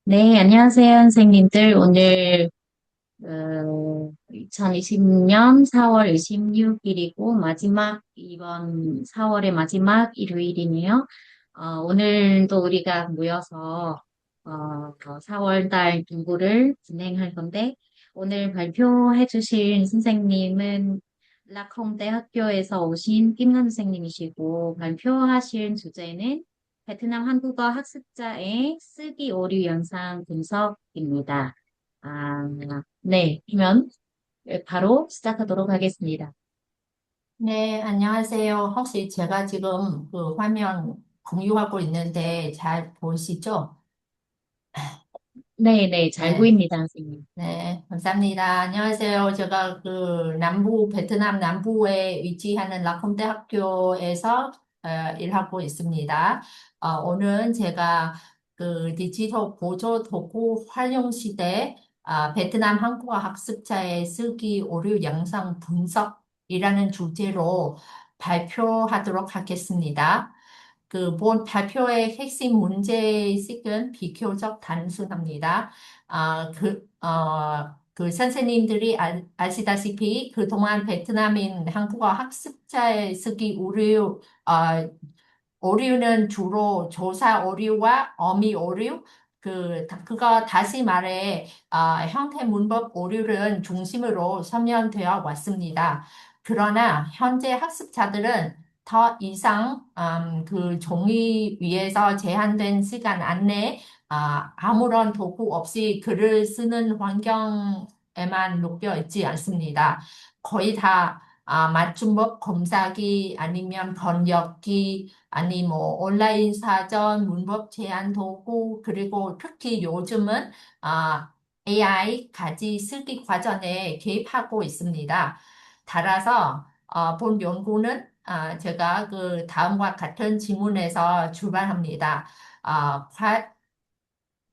네, 안녕하세요, 선생님들. 오늘 2020년 4월 26일이고 이번 4월의 마지막 일요일이네요. 오늘도 우리가 모여서 4월 달 공부를 진행할 건데 오늘 발표해 주실 선생님은 락홍대 학교에서 오신 김은 선생님이시고 발표하실 주제는 베트남 한국어 학습자의 쓰기 오류 영상 분석입니다. 아, 네, 그러면 바로 시작하도록 하겠습니다. 네, 안녕하세요. 혹시 제가 지금 그 화면 공유하고 있는데 잘 보이시죠? 네, 네, 잘 네, 보입니다, 선생님. 네, 감사합니다. 안녕하세요. 제가 베트남 남부에 위치하는 라콤대 학교에서 일하고 있습니다. 오늘 제가 그 디지털 보조 도구 활용 시대 베트남 한국어 학습자의 쓰기 오류 영상 분석이라는 주제로 발표하도록 하겠습니다. 본 발표의 핵심 문제의식은 비교적 단순합니다. 선생님들이 아시다시피 그동안 베트남인 한국어 학습자의 쓰기 오류는 주로 조사 오류와 어미 오류, 그거 다시 말해, 형태 문법 오류를 중심으로 설명되어 왔습니다. 그러나 현재 학습자들은 더 이상 그 종이 위에서 제한된 시간 안에 아무런 도구 없이 글을 쓰는 환경에만 놓여 있지 않습니다. 거의 다 맞춤법 검사기 아니면 번역기 아니 뭐 온라인 사전, 문법 제한 도구 그리고 특히 요즘은 AI 가지 쓰기 과정에 개입하고 있습니다. 따라서 본 연구는 제가 그 다음과 같은 질문에서 출발합니다. 아, 과,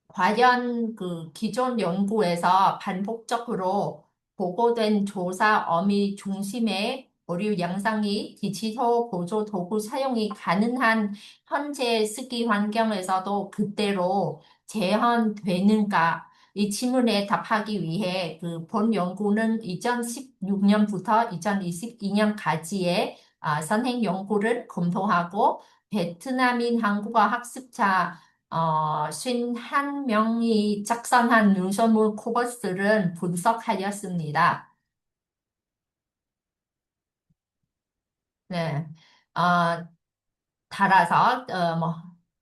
과연 그 기존 연구에서 반복적으로 보고된 조사 어미 중심의 오류 양상이 디지털 보조 도구 사용이 가능한 현재 쓰기 환경에서도 그대로 재현되는가? 이 질문에 답하기 위해 그 본 연구는 2016년부터 2022년까지의 선행 연구를 검토하고 베트남인 한국어 학습자 51명이 작성한 문서물 코버스를 분석하였습니다. 네. 어, 따라서,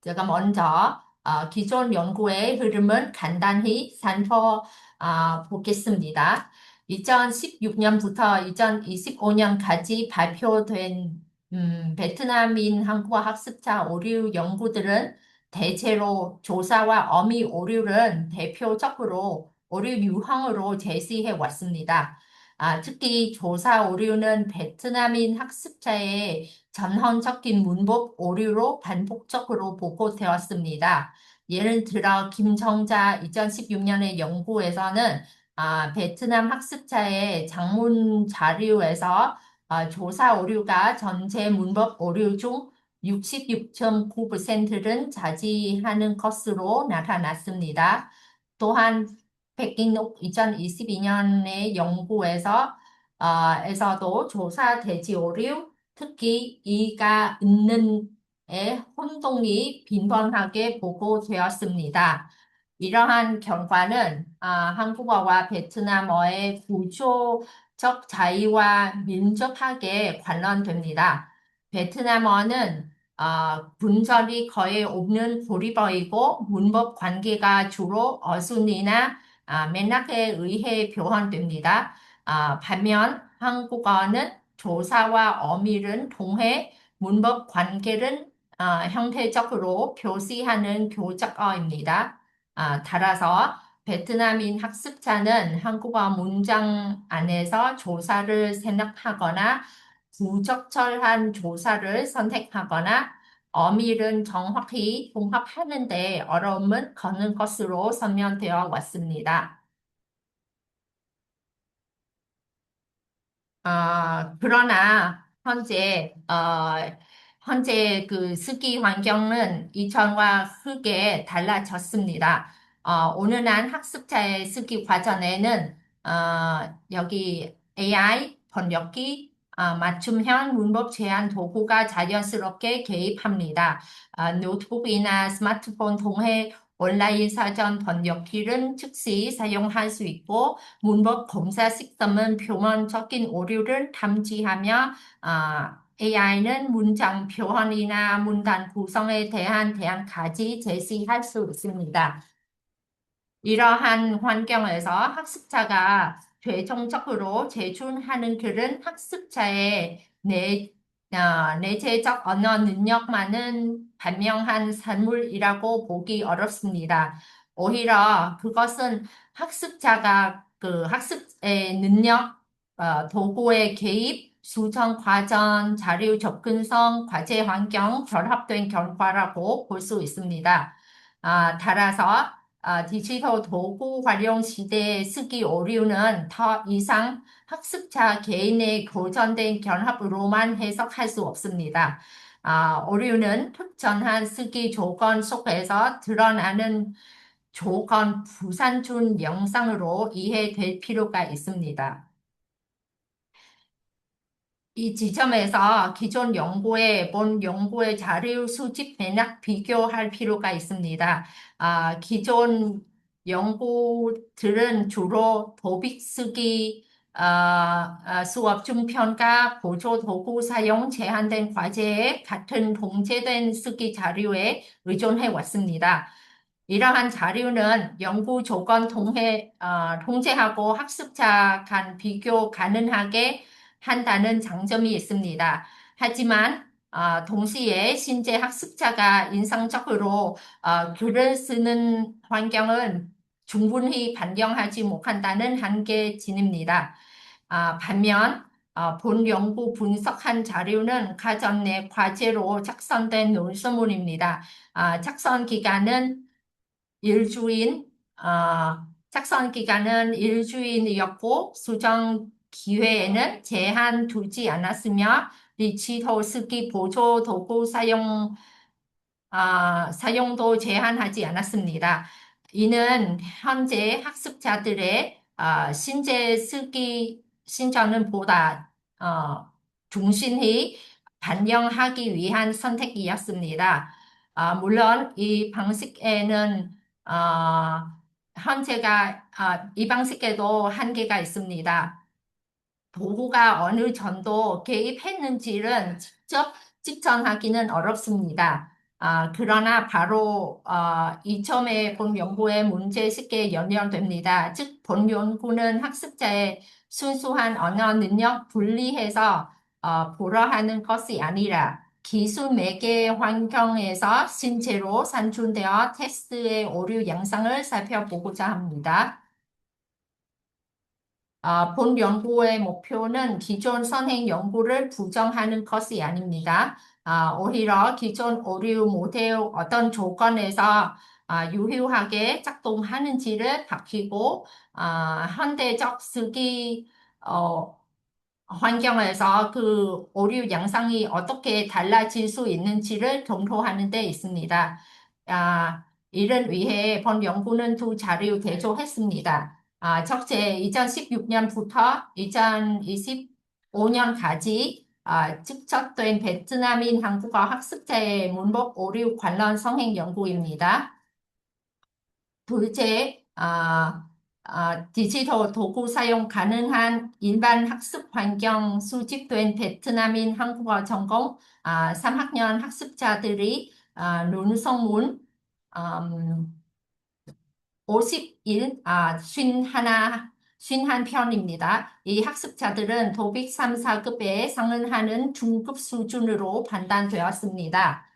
제가 먼저, 기존 연구의 흐름은 간단히 보겠습니다. 2016년부터 2025년까지 발표된, 베트남인 한국어 학습자 오류 연구들은 대체로 조사와 어미 오류를 대표적으로 오류 유형으로 제시해 왔습니다. 특히 조사 오류는 베트남인 학습자의 전형적인 문법 오류로 반복적으로 보고되었습니다. 예를 들어 김정자 2016년의 연구에서는 베트남 학습자의 장문 자료에서 조사 오류가 전체 문법 오류 중 66.9%는 차지하는 것으로 나타났습니다. 또한 백인옥 2022년의 연구에서 에서도 조사 대지 오류, 특히 이가 있는 의 혼동이 빈번하게 보고되었습니다. 이러한 결과는 한국어와 베트남어의 구조적 차이와 밀접하게 관련됩니다. 베트남어는 분절이 거의 없는 고리어이고 문법 관계가 주로 어순이나 맥락에 의해 표현됩니다. 반면 한국어는 조사와 어밀은 동해, 문법 관계를 형태적으로 표시하는 교적어입니다. 따라서 베트남인 학습자는 한국어 문장 안에서 조사를 생략하거나 부적절한 조사를 선택하거나 어밀은 정확히 봉합하는 데 어려움을 겪는 것으로 설명되어 왔습니다. 그러나 현재 그 스기 환경은 이전과 크게 달라졌습니다. 온전한 학습자의 쓰기 과정에는 여기 AI, 번역기, 맞춤형 문법 제한 도구가 자연스럽게 개입합니다. 노트북이나 스마트폰 통해 온라인 사전 번역기는 즉시 사용할 수 있고 문법 검사 시스템은 표면적인 오류를 탐지하며 AI는 문장 표현이나 문단 구성에 대한 대안까지 제시할 수 있습니다. 이러한 환경에서 학습자가 최종적으로 제출하는 글은 학습자의 내재적 언어 능력만은 반영한 산물이라고 보기 어렵습니다. 오히려 그것은 학습자가 그 학습의 능력, 도구의 개입, 수정 과정, 자료 접근성, 과제 환경, 결합된 결과라고 볼 수 있습니다. 따라서 디지털 도구 활용 시대의 쓰기 오류는 더 이상 학습자 개인의 고전된 결합으로만 해석할 수 없습니다. 오류는 특정한 쓰기 조건 속에서 드러나는 조건 부산준 영상으로 이해될 필요가 있습니다. 이 지점에서 기존 연구에 본 연구의 자료 수집 맥락 비교할 필요가 있습니다. 기존 연구들은 주로 도빅 쓰기, 수업 중 평가, 보조 도구 사용 제한된 과제에 같은 통제된 쓰기 자료에 의존해 왔습니다. 이러한 자료는 연구 조건 통제하고 학습자 간 비교 가능하게 한다는 장점이 있습니다. 하지만 동시에 신재 학습자가 인상적으로 글을 쓰는 환경은 충분히 반영하지 못한다는 한계점입니다. 반면 본 연구 분석한 자료는 가정 내 과제로 작성된 논술문입니다. 작성 기간은 일주일, 작성 기간은 일주일이었고, 수정 기회에는 제한 두지 않았으며, 디지털 쓰기 보조 도구 사용도 제한하지 않았습니다. 이는 현재 학습자들의 신재 쓰기 신청은 보다 중심히 반영하기 위한 선택이었습니다. 물론 이 방식에도 한계가 있습니다. 도구가 어느 정도 개입했는지는 직접 측정하기는 어렵습니다. 그러나 바로 이 점에 본 연구의 문제 쉽게 연결됩니다. 즉, 본 연구는 학습자의 순수한 언어 능력 분리해서 보러 하는 것이 아니라 기술 매개 환경에서 신체로 산출되어 테스트의 오류 양상을 살펴보고자 합니다. 본 연구의 목표는 기존 선행 연구를 부정하는 것이 아닙니다. 오히려 기존 오류 모델 어떤 조건에서 유효하게 작동하는지를 밝히고 현대적 쓰기 어, 환경에서 그 오류 양상이 어떻게 달라질 수 있는지를 검토하는 데 있습니다. 이를 위해 본 연구는 두 자료 대조했습니다. 첫째, 2016년부터 2025년까지 측정된 베트남인 한국어 학습자의 문법 오류 관련 성행 연구입니다. 둘째, 디지털 도구 사용 가능한 일반 학습 환경 수집된 베트남인 한국어 전공 3학년 학습자들이 논성문 51, 51편입니다. 이 학습자들은 도빅 3, 4급에 상응하는 중급 수준으로 판단되었습니다.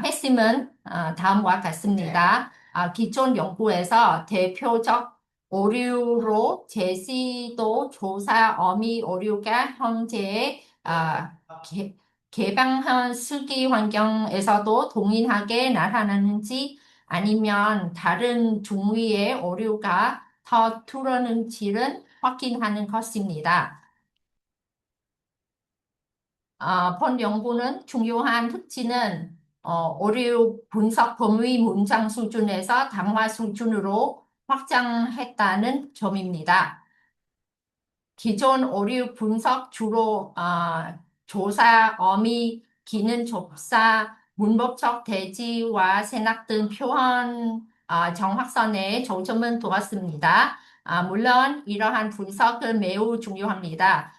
핵심은 다음과 같습니다. 기존 연구에서 대표적 오류로 제시도 조사 어미 오류가 현재의 개방한 쓰기 환경에서도 동일하게 나타나는지 아니면 다른 종류의 오류가 더 드러는지를 확인하는 것입니다. 본 연구는 중요한 특징은 오류 분석 범위 문장 수준에서 담화 수준으로 확장했다는 점입니다. 기존 오류 분석 주로 조사, 어미, 기능 접사, 문법적 대지와 생략 등 표현 정확성에 초점을 두었습니다. 물론 이러한 분석은 매우 중요합니다.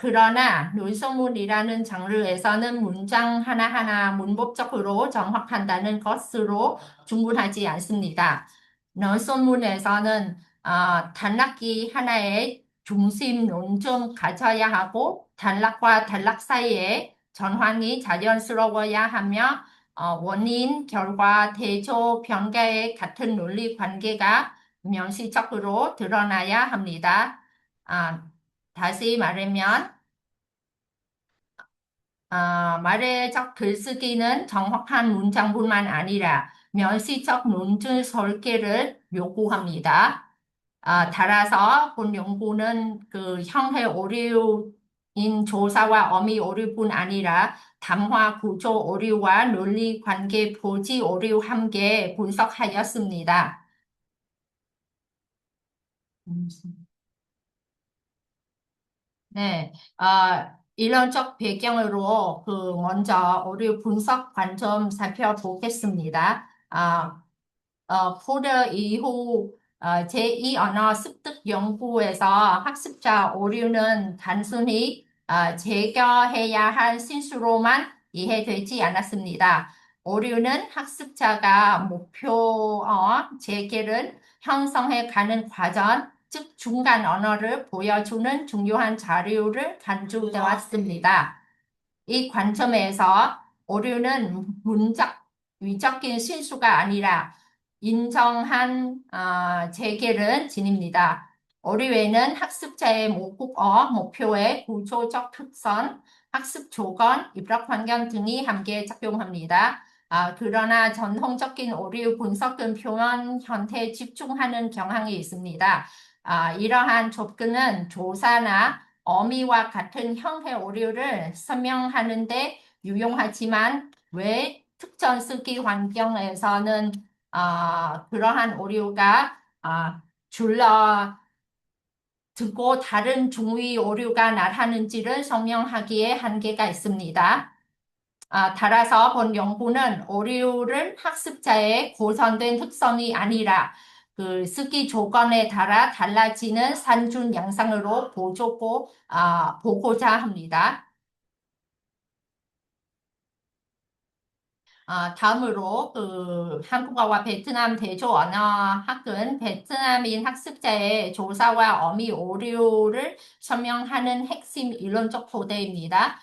그러나 논설문이라는 장르에서는 문장 하나하나 문법적으로 정확한다는 것으로 충분하지 않습니다. 논설문에서는 단락기 하나에 중심론 좀 가져야 하고 단락과 단락 사이에 전환이 자연스러워야 하며 원인, 결과, 대조, 변화의 같은 논리 관계가 명시적으로 드러나야 합니다. 아, 다시 말하면 말해적 글쓰기는 정확한 문장뿐만 아니라 명시적 논술 설계를 요구합니다. 따라서 본 연구는 그 형해 오류인 조사와 어미 오류뿐 아니라 담화 구조 오류와 논리 관계 보지 오류 함께 분석하였습니다. 네, 이론적 배경으로 먼저 오류 분석 관점 살펴보겠습니다. 포드 이후 제2 언어 습득 연구에서 학습자 오류는 단순히 제거해야 할 실수로만 이해되지 않았습니다. 오류는 학습자가 목표어 재개를 형성해 가는 과정, 즉 중간 언어를 보여주는 중요한 자료를 간주되었습니다. 이 관점에서 오류는 문적, 위적인 실수가 아니라 인정한 재개를 지닙니다. 오류에는 학습자의 모국어, 목표의 구조적 특성, 학습 조건, 입력 환경 등이 함께 작용합니다. 그러나 전통적인 오류 분석은 표현 형태에 집중하는 경향이 있습니다. 이러한 접근은 조사나 어미와 같은 형태 오류를 설명하는 데 유용하지만 왜 특정 쓰기 환경에서는 그러한 오류가 줄어들고 다른 중위 오류가 나타나는지를 설명하기에 한계가 있습니다. 따라서 본 연구는 오류를 학습자의 고선된 특성이 아니라 그 쓰기 조건에 따라 달라지는 산준 양상으로 보고자 합니다. 다음으로 한국어와 베트남 대조 언어학은 베트남인 학습자의 조사와 어미 오류를 설명하는 핵심 이론적 토대입니다.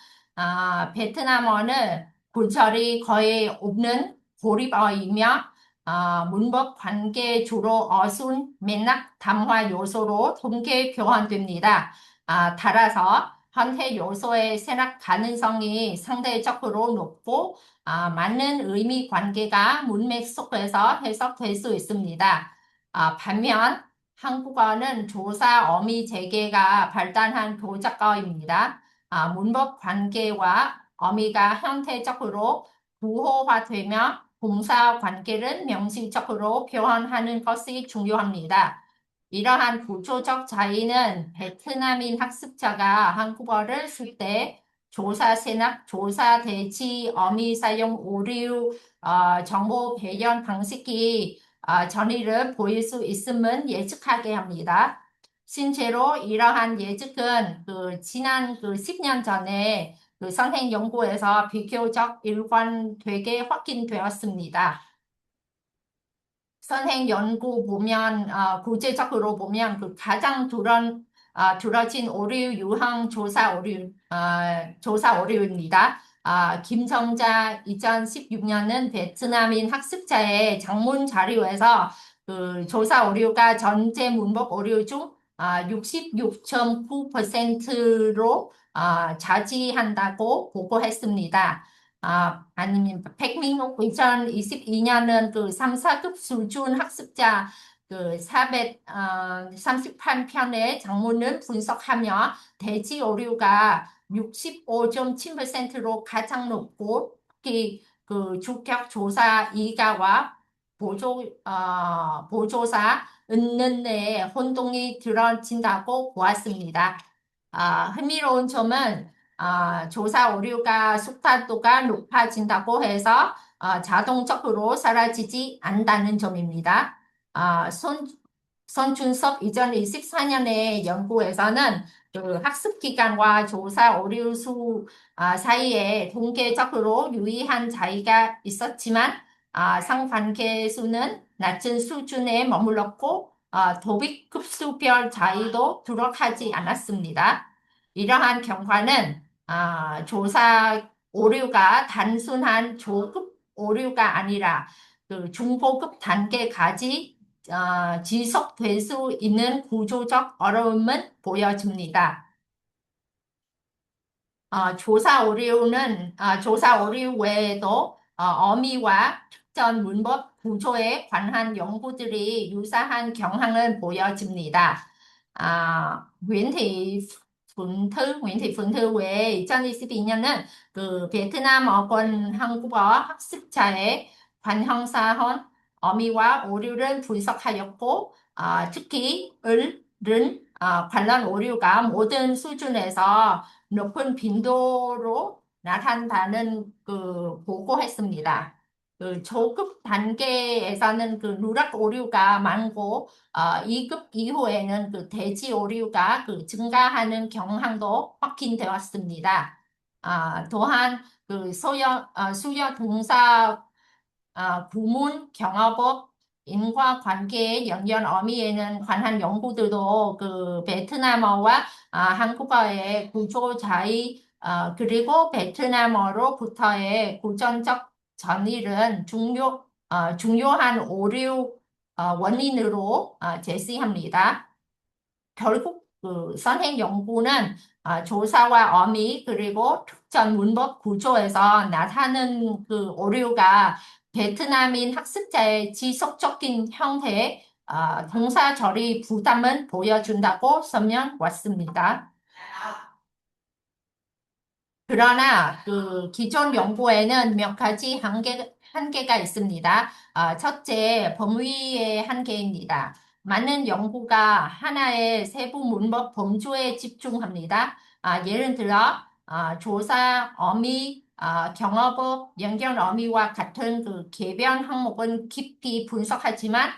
베트남어는 굴절이 거의 없는 고립어이며 문법 관계 주로 어순, 맥락, 담화 요소로 통계 교환됩니다. 따라서 현태 요소의 생략 가능성이 상대적으로 높고 맞는 의미 관계가 문맥 속에서 해석될 수 있습니다. 반면 한국어는 조사 어미 재개가 발달한 교적어입니다. 문법 관계와 어미가 형태적으로 구호화되며 동사 관계를 명시적으로 표현하는 것이 중요합니다. 이러한 구조적 차이는 베트남인 학습자가 한국어를 쓸 때 조사 세납, 조사 대치, 어미 사용 오류, 정보 배연 방식이 전이를 보일 수 있음은 예측하게 합니다. 실제로 이러한 예측은 지난 10년 전에 선행 연구에서 비교적 일관되게 확인되었습니다. 선행 연구 보면 구체적으로 보면 가장 두려진 오류 유형 조사 오류입니다. 김정자 2016년은 베트남인 학습자의 장문 자료에서 조사 오류가 전체 문법 오류 중 66.9%로 차지한다고 보고했습니다. 아니면 백민옥 2022년은 3, 4급 수준 학습자 438편의 장문을 분석하며 대지 오류가 65.7%로 가장 높고 특히 그 주격 조사 이가와 보조사 은는 데 혼동이 들어진다고 보았습니다. 흥미로운 점은 조사 오류가 숙달도가 높아진다고 해서 자동적으로 사라지지 않는다는 점입니다. 아, 손, 손준섭 2024년의 연구에서는 그 학습 기간과 조사 오류 수 사이에 통계적으로 유의한 차이가 있었지만 상관계 수는 낮은 수준에 머물렀고 도빅 급수별 차이도 두럭하지 않았습니다. 이러한 경과는 조사 오류가 단순한 조급 오류가 아니라 그 중고급 단계까지 지속될 수 있는 구조적 어려움을 보여줍니다. 조사 오류 외에도 어미와 특정 문법 구조에 관한 연구들이 유사한 경향을 보여줍니다. Nguyễn Thị Phượng Thư 외에 2022년은 그 베트남 어권 한국어 학습자의 관형사혼 어미와 오류를 분석하였고, 특히 은 관련 오류가 모든 수준에서 높은 빈도로 나타난다는 그 보고했습니다. 그 초급 단계에서는 그 누락 오류가 많고 2급 이후에는 그 대지 오류가 그 증가하는 경향도 확인되었습니다. 또한 그 수요 동사 구문, 경어법, 인과관계, 연결 어미에는 관한 연구들도 그 베트남어와 한국어의 구조 차이, 그리고 베트남어로부터의 고전적 전일은 중요한 오류 원인으로 제시합니다. 결국 그 선행 연구는 조사와 어미 그리고 특정 문법 구조에서 나타나는 그 오류가 베트남인 학습자의 지속적인 형태의 동사 처리 부담을 보여준다고 설명왔습니다. 그러나 그 기존 연구에는 몇 가지 한계가 있습니다. 첫째, 범위의 한계입니다. 많은 연구가 하나의 세부 문법 범주에 집중합니다. 예를 들어 조사, 어미, 경어법, 연결 어미와 같은 그 개변 항목은 깊이 분석하지만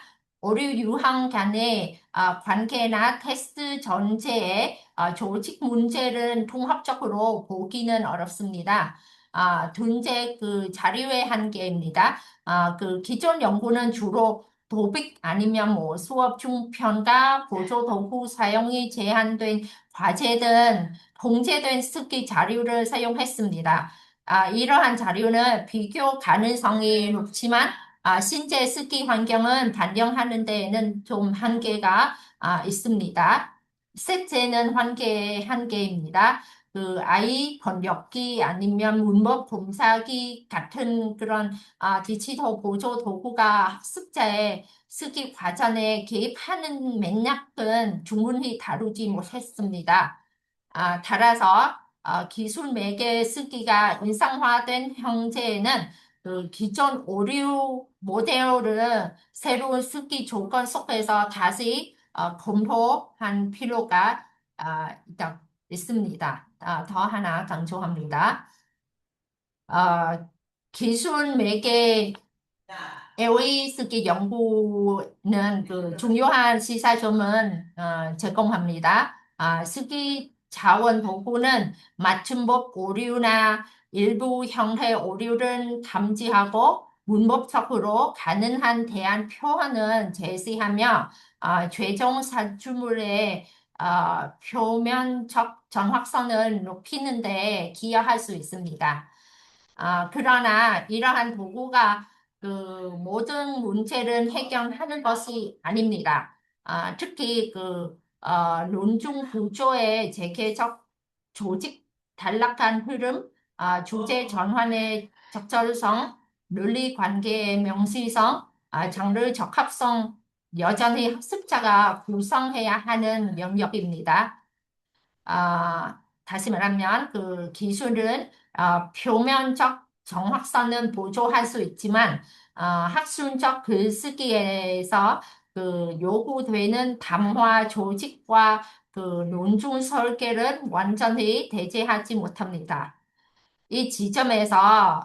오류 유형 간의 관계나 테스트 전체에 조직 문제를 통합적으로 보기는 어렵습니다. 둘째, 그 자료의 한계입니다. 그 기존 연구는 주로 도빅 아니면 뭐 수업 중 평가, 보조 도구 사용이 제한된 과제 등 공제된 쓰기 자료를 사용했습니다. 이러한 자료는 비교 가능성이 높지만 신체 쓰기 환경은 반영하는 데에는 좀 한계가 있습니다. 셋째는 한계입니다. 그 아이 번역기 아니면 문법 검사기 같은 그런 디지털 보조 도구가 학습자의 쓰기 과정에 개입하는 맥락은 충분히 다루지 못했습니다. 따라서 기술 매개 쓰기가 일상화된 형태에는 그 기존 오류 모델을 새로운 쓰기 조건 속에서 다시 검토한 필요가 있습니다. 더 하나 강조합니다. 기술 매개 LA 쓰기 연구는 그 중요한 시사점은 제공합니다. 쓰기 자원 도구는 맞춤법 오류나 일부 형태 오류를 감지하고 문법적으로 가능한 대안 표현을 제시하며 최종 산출물의 표면적 정확성을 높이는 데 기여할 수 있습니다. 그러나 이러한 도구가 그 모든 문제를 해결하는 것이 아닙니다. 특히 그 논중 구조의 재개적 조직 단락한 흐름, 주제 전환의 적절성, 논리 관계의 명시성, 장르 적합성 여전히 학습자가 구성해야 하는 영역입니다. 다시 말하면 그 기술은 표면적 정확성은 보조할 수 있지만 학술적 글쓰기에서 그 요구되는 담화 조직과 그 논중 설계를 완전히 대체하지 못합니다. 이 지점에서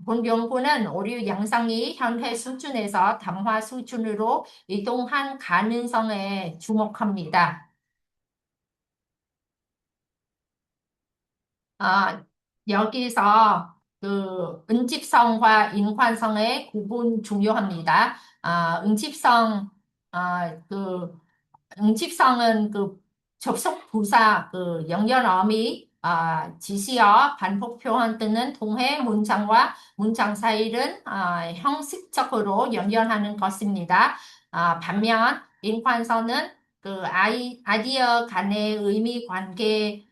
본 연구는 오류 양상이 현재 수준에서 담화 수준으로 이동한 가능성에 주목합니다. 아, 여기서 그 응집성과 인관성의 구분 중요합니다. 그 응집성은 그 접속 부사, 그 연결 어미, 지시어, 반복 표현 등은 동해 문장과 문장 사이를 형식적으로 연결하는 것입니다. 반면 인관성은 그 아이디어 간의 의미 관계,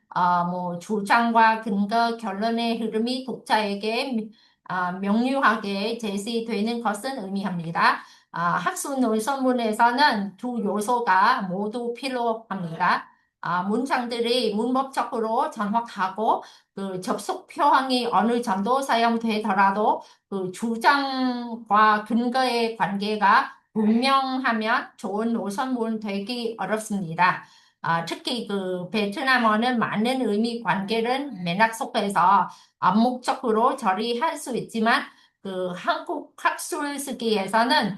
뭐 주장과 근거, 결론의 흐름이 독자에게 명료하게 제시되는 것을 의미합니다. 학술 논술문에서는 두 요소가 모두 필요합니다. 문장들이 문법적으로 정확하고 그 접속 표현이 어느 정도 사용되더라도 그 주장과 근거의 관계가 분명하면 좋은 노선문 되기 어렵습니다. 특히 그 베트남어는 많은 의미 관계를 맥락 속에서 암묵적으로 처리할 수 있지만 그 한국 학술 쓰기에서는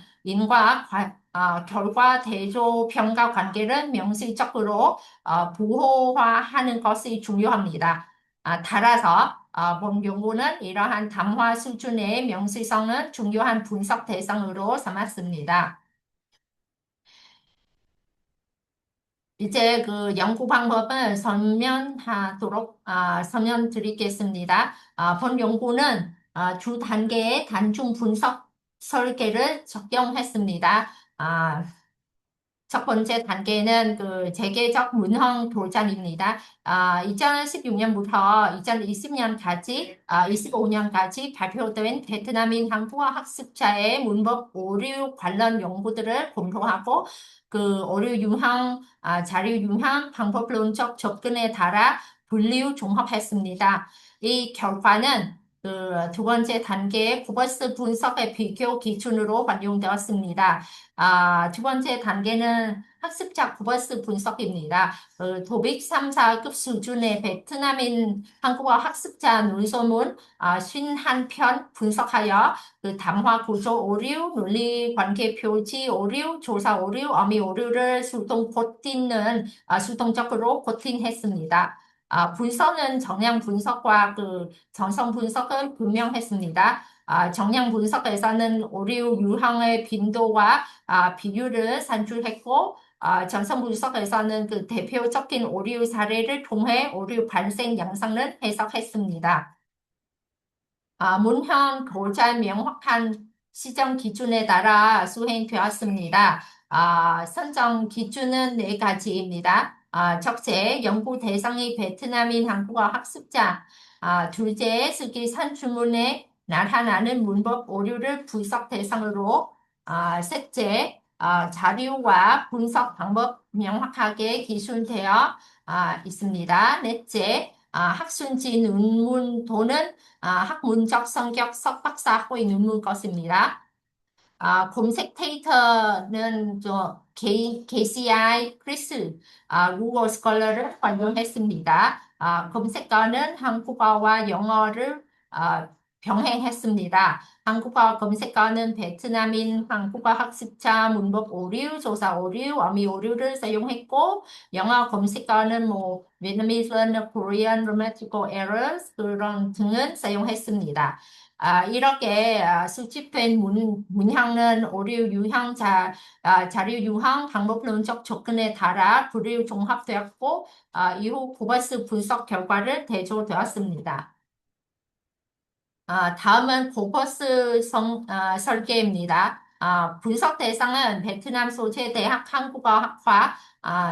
결과 대조 평가 관계를 명시적으로 부호화하는 것이 중요합니다. 따라서 본 연구는 이러한 담화 수준의 명시성은 중요한 분석 대상으로 삼았습니다. 이제 그 연구 방법을 설명드리겠습니다. 본 연구는 주 단계의 단중 분석 설계를 적용했습니다. 첫 번째 단계는 그 재계적 문헌 도전입니다. 2016년부터 2020년까지, 25년까지 발표된 베트남인 한국어 학습자의 문법 오류 관련 연구들을 검토하고 그 오류 유형, 자료 유형, 방법론적 접근에 따라 분류 종합했습니다. 이 결과는 그 두 번째 단계의 구버스 분석의 비교 기준으로 활용되었습니다. 두 번째 단계는 학습자 구버스 분석입니다. 도빅 3, 4급 수준의 베트남인 한국어 학습자 논소문 51편 분석하여 그 담화 구조 오류, 논리 관계 표지 오류, 조사 오류, 어미 오류를 수동적으로 코팅했습니다. 분석은 정량 분석과 그 정성 분석을 분명했습니다. 정량 분석에서는 오류 유형의 빈도와 비율을 산출했고, 전선 분석에서는 그 대표적인 오류 사례를 통해 오류 발생 양상을 해석했습니다. 문헌 교재 명확한 시정 기준에 따라 수행되었습니다. 선정 기준은 네 가지입니다. 첫째, 연구 대상이 베트남인 한국어 학습자. 둘째, 쓰기 산출문에 나타나는 문법 오류를 분석 대상으로. 셋째, 자료와 분석 방법 명확하게 기술되어 있습니다. 넷째, 학술지 논문 또는 학문적 성격 석박사학위 논문 것입니다. 검색 데이터는 KCI, 크리스, 구글 스컬러를 활용했습니다. 검색어는 한국어와 영어를 병행했습니다. 한국어 검색어는 베트남인 한국어 학습자 문법 오류, 조사 오류, 어미 오류를 사용했고, 영어 검색어는 뭐 Vietnamese learner Korean grammatical errors 그런 등을 사용했습니다. 이렇게 수집된 문항은 오류 유형, 자료 유형, 방법론적 접근에 따라 분류 종합되었고, 이후 고버스 분석 결과를 대조되었습니다. 다음은 고버스 설계입니다. 분석 대상은 베트남 소재 대학 한국어학과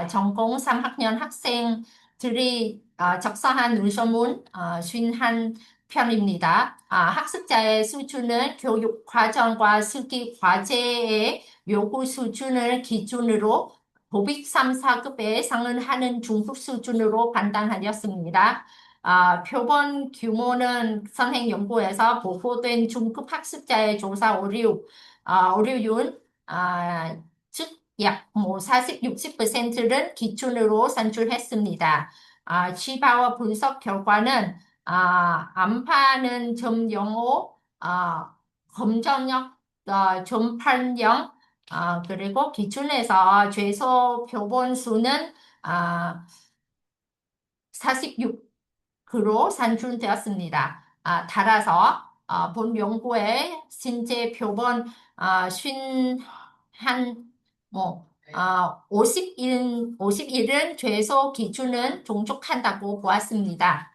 전공 3학년 학생들이 작성한 논문문 51편입니다. 학습자의 수준은 교육 과정과 실기 과제의 요구 수준을 기준으로 도빅 3, 4급에 상응하는 중급 수준으로 판단하였습니다. 표본 규모는 선행 연구에서 보고된 중급 학습자의 조사 오류율, 즉, 약 40, 60%를 기준으로 산출했습니다. 취파와 분석 결과는, 암파는 .05, 검정력, .80, 그리고 기준에서 최소 표본 수는, 아, 46그로 산출되었습니다. 따라서 본 연구의 신체 표본 쉰한 뭐 51은 최소 기준은 종족한다고 보았습니다.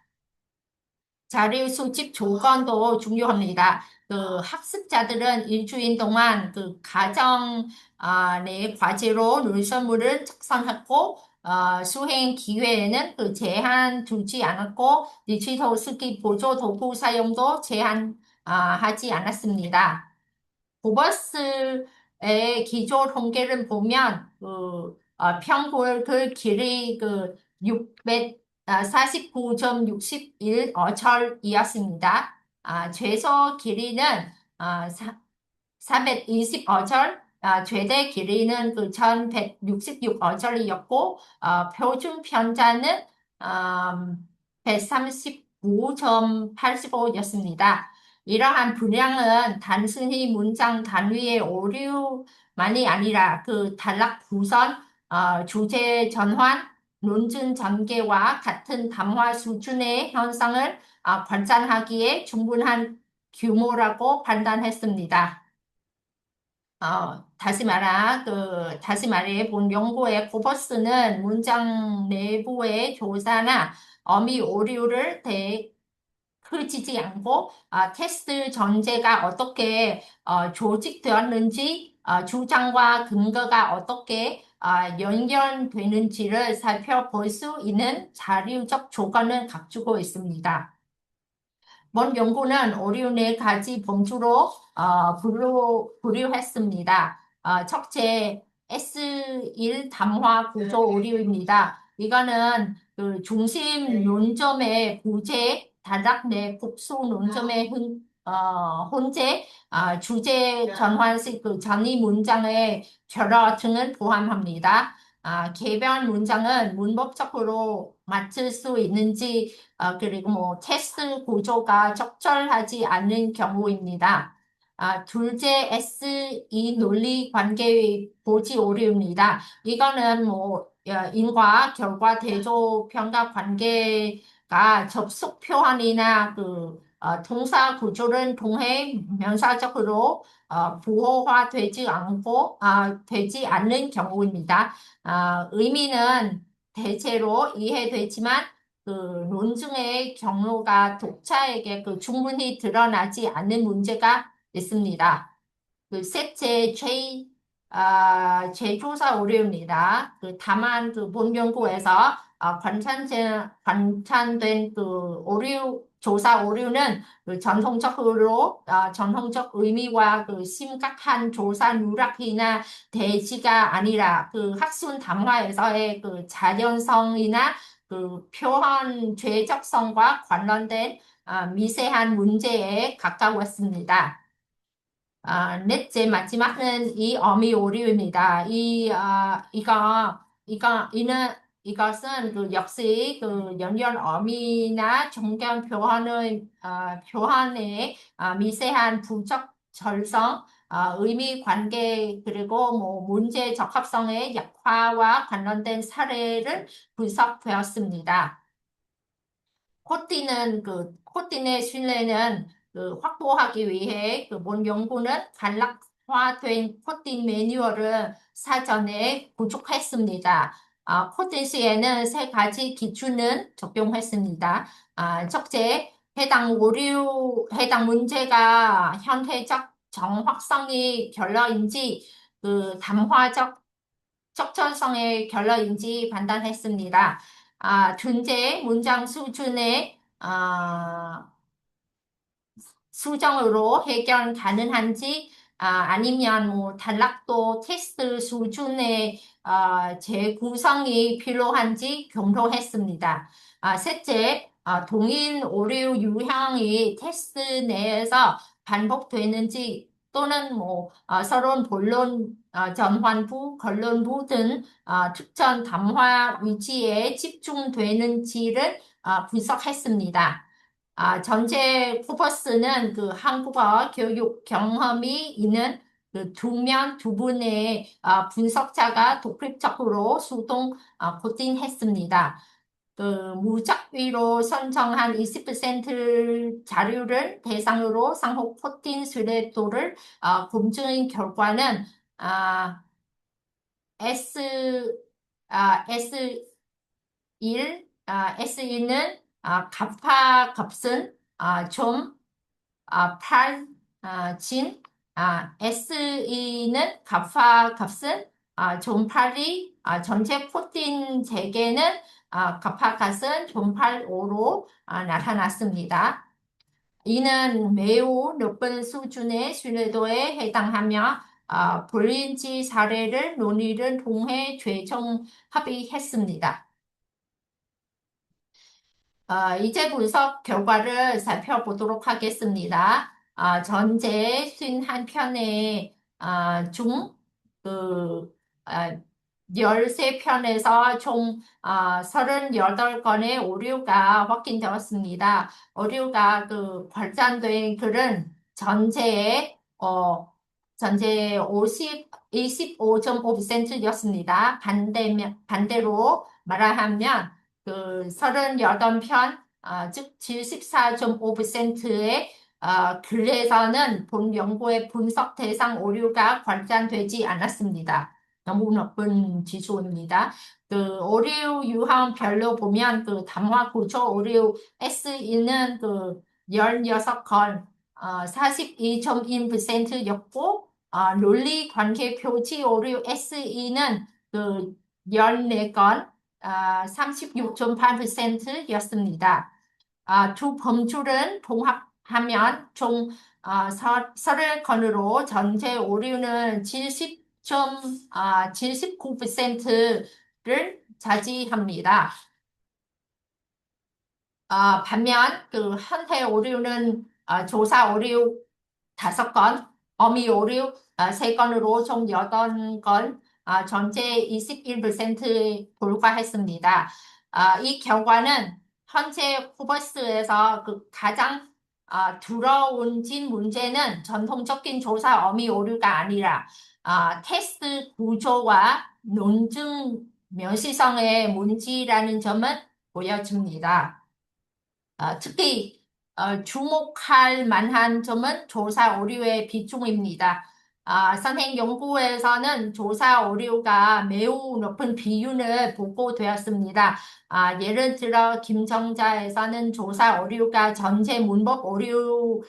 자료 수집 조건도 중요합니다. 그 학습자들은 일주일 동안 그 가정 내 과제로 논설문을 작성했고 수행 기회에는 그 제한 두지 않았고 디지털 스키 보조 도구 사용도 제한하지 않았습니다. 고버스의 기조 통계를 보면 평균 그 길이 그 649.61 어철이었습니다. 최소 길이는 420 어절, 최대 길이는 그 1166 어절이었고 표준 편자는 135.85였습니다. 이러한 분량은 단순히 문장 단위의 오류만이 아니라 그 단락 구성, 주제 전환, 논증 전개와 같은 담화 수준의 현상을 관찰하기에 충분한 규모라고 판단했습니다. 다시 말해, 본 연구의 코버스는 문장 내부의 조사나 어미 오류를 크지지 않고 테스트 전제가 어떻게 조직되었는지 주장과 근거가 어떻게 연결되는지를 살펴볼 수 있는 자료적 조건을 갖추고 있습니다. 본 연구는 오류 네 가지 범주로 분류했습니다. 첫째, S1 담화 구조 오류입니다. 이거는 그 중심 논점의 부재, 단락 내 복수 논점의 혼재, 주제 전환식 그 전이 문장의 결어 등을 포함합니다. 개별 문장은 문법적으로 맞출 수 있는지 그리고 뭐 테스트 구조가 적절하지 않은 경우입니다. 둘째 S2 논리 관계 보지 오류입니다. 이거는 뭐 인과 결과 대조 평가 관계가 접속 표현이나 그 동사 구조는 동해 명사적으로 부호화되지 않고 되지 않는 경우입니다. 의미는 대체로 이해되지만 그 논증의 경로가 독자에게 그 충분히 드러나지 않는 문제가 있습니다. 그 셋째, 재조사 오류입니다. 다만 본 연구에서 관찰된 그 조사 오류는 그 전통적 의미와 그 심각한 조사 누락이나 대지가 아니라 그 학술 담화에서의 그 자연성이나 그 표현 죄적성과 관련된 미세한 문제에 가까웠습니다. 넷째, 마지막은 이 어미 오류입니다. 이것은 그 역시 그 연결 어미나 정견 표현의 미세한 부적 절성, 의미 관계, 그리고 뭐 문제 적합성의 약화와 관련된 사례를 분석되었습니다. 코틴의 신뢰는 확보하기 위해 본 연구는 간략화된 코틴 매뉴얼을 사전에 구축했습니다. 코틴 시에는 세 가지 기준을 적용했습니다. 첫째, 해당 문제가 현대적 정확성이 결러인지 담화적 적절성의 결러인지 판단했습니다. 둘째, 문장 수준의 수정으로 해결 가능한지 아니면 뭐 단락도 테스트 수준의 재구성이 필요한지 검토했습니다. 셋째, 동일 오류 유형이 테스트 내에서 반복되는지 또는 서론 본론 전환부, 결론부 등 특정 담화 위치에 집중되는지를 분석했습니다. 전체 코퍼스는 그 한국어 교육 경험이 있는 그 두 분의 분석자가 독립적으로 수동 코딩했습니다. 그 무작위로 선정한 20% 자료를 대상으로 상호 코딩 신뢰도를 검증한 결과는 아, S, S1는 가파 값은 좀 8, 진, SE는 가파 값은 좀 8이, 전체 코팅 재개는 가파 값은 좀 8, 5로 나타났습니다. 이는 매우 높은 수준의 신뢰도에 해당하며 불린지 사례를 논의를 통해 최종 합의했습니다. 이제 분석 결과를 살펴보도록 하겠습니다. 전체 51편의 그, 아, 13편에서 총 38건의 오류가 확인되었습니다. 오류가 그 관장된 글은 전체 25.5%였습니다. 반대로 말하면 그 38편, 즉 74.5%의 글에서는 본 연구의 분석 대상 오류가 관장되지 않았습니다. 너무 높은 지수입니다. 그 오류 유형별로 보면 그 담화 구조 오류 S는 그 16건, 42.1%였고, 논리 관계 표지 오류 SE는 그 14건, 36.8%였습니다. 두 범주를 봉합하면 총 30건으로 전체 오류는 79%를 차지합니다. 반면 그 현재 오류는 조사 오류 5건, 어미 오류 3건으로 총 8건, 전체 21%에 불과했습니다. 이 결과는 현재 후버스에서 그 가장 두려운 진 문제는 전통적인 조사 어미 오류가 아니라 테스트 구조와 논증 명시성의 문제라는 점을 보여줍니다. 특히 주목할 만한 점은 조사 오류의 비중입니다. 선행 연구에서는 조사 오류가 매우 높은 비율을 보고되었습니다. 예를 들어 김정자에서는 조사 오류가 전체 문법 오류의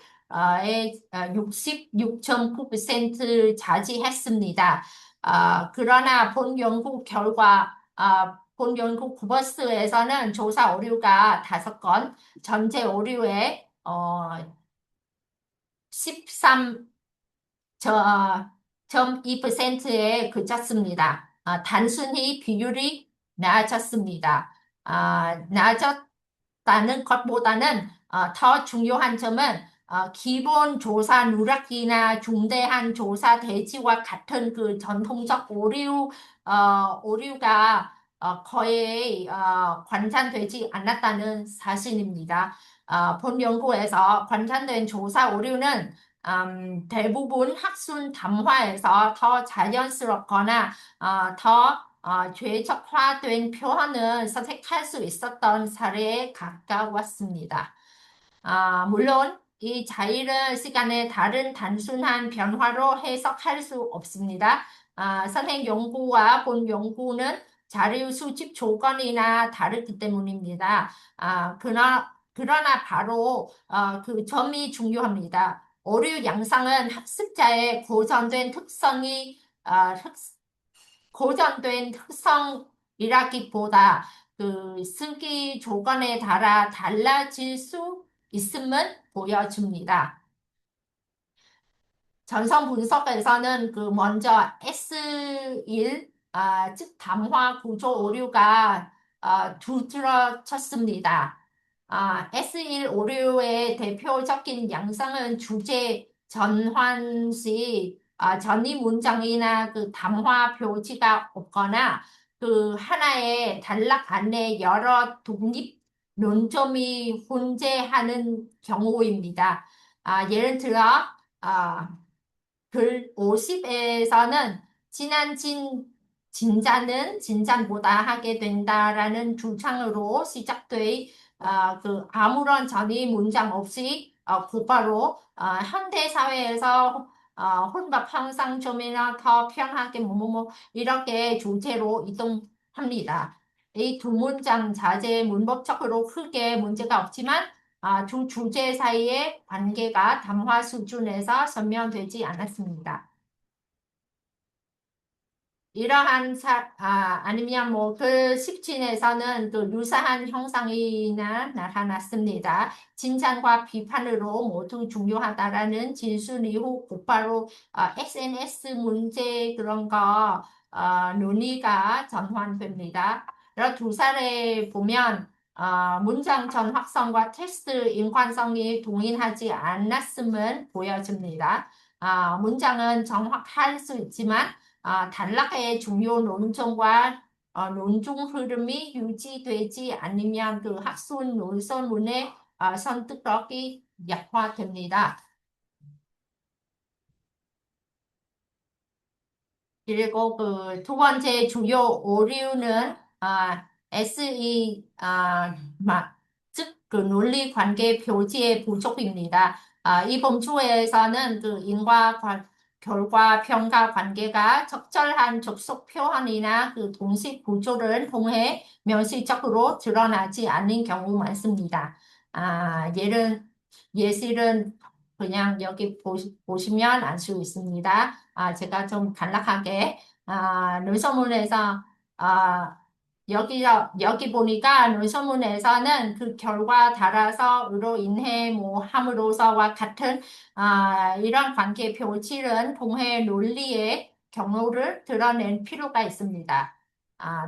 66.9% 차지했습니다. 그러나 본 연구 구버스에서는 조사 오류가 5건, 전체 오류의 13.2%에 그쳤습니다. 단순히 비율이 낮았습니다. 낮았다는 것보다는 더 중요한 점은 기본 조사 누락이나 중대한 조사 대지와 같은 그 전통적 오류가 거의 관찰되지 않았다는 사실입니다. 본 연구에서 관찰된 조사 오류는 대부분 학술 담화에서 더 자연스럽거나 더 최적화된 표현을 선택할 수 있었던 사례에 가까웠습니다. 물론 이 자유를 시간의 다른 단순한 변화로 해석할 수 없습니다. 선행 연구와 본 연구는 자료 수집 조건이나 다르기 때문입니다. 그러나 바로 그 점이 중요합니다. 오류 양상은 학습자의 고전된 특성이라기보다 그 쓰기 조건에 따라 달라질 수 있음을 보여줍니다. 전성 분석에서는 그 먼저 S1, 즉 담화 구조 오류가 두드러졌습니다. S156의 대표적인 양상은 주제 전환시 전이 문장이나 그 담화 표지가 없거나 그 하나의 단락 안에 여러 독립 논점이 존재하는 경우입니다. 예를 들어 글 50에서는 지난 진자는 진짠보다 하게 된다라는 주장으로 시작돼 그 아무런 전이 문장 없이 곧바로 현대 사회에서 혼밥 형상점이나 더 편하게 뭐뭐뭐 이렇게 주제로 이동합니다. 이 두 문장 자체 문법적으로 크게 문제가 없지만 두 주제 사이의 관계가 담화 수준에서 설명되지 않았습니다. 아니면 뭐 그 10진에서는 그 유사한 형상이나 나타났습니다. 칭찬과 비판으로 모두 중요하다라는 진술 이후 곧바로 SNS 문제 그런 거 논의가 전환됩니다. 그래서 두 사례 보면 문장 전확성과 텍스트 인관성이 동일하지 않았음을 보여줍니다. 문장은 정확할 수 있지만 단락의 중요 논점과 논중 흐름이 유지되지 않으면 그 학술 논설문의 선택력이 약화됩니다. 그리고 그 두 번째 주요 오류는 SE 즉 그 논리 관계 표지의 부족입니다. 이번 주에서는 그 결과 평가 관계가 적절한 접속 표현이나 그 동식 구조를 통해 명시적으로 드러나지 않는 경우 많습니다. 예시는 그냥 여기 보시면 알 수 있습니다. 제가 좀 간략하게, 논설문에서, 여기 보니까 논설문에서는 그 결과 따라서로 인해 뭐 함으로써와 같은, 이런 관계 표출은 동해 논리의 경우를 드러낼 필요가 있습니다.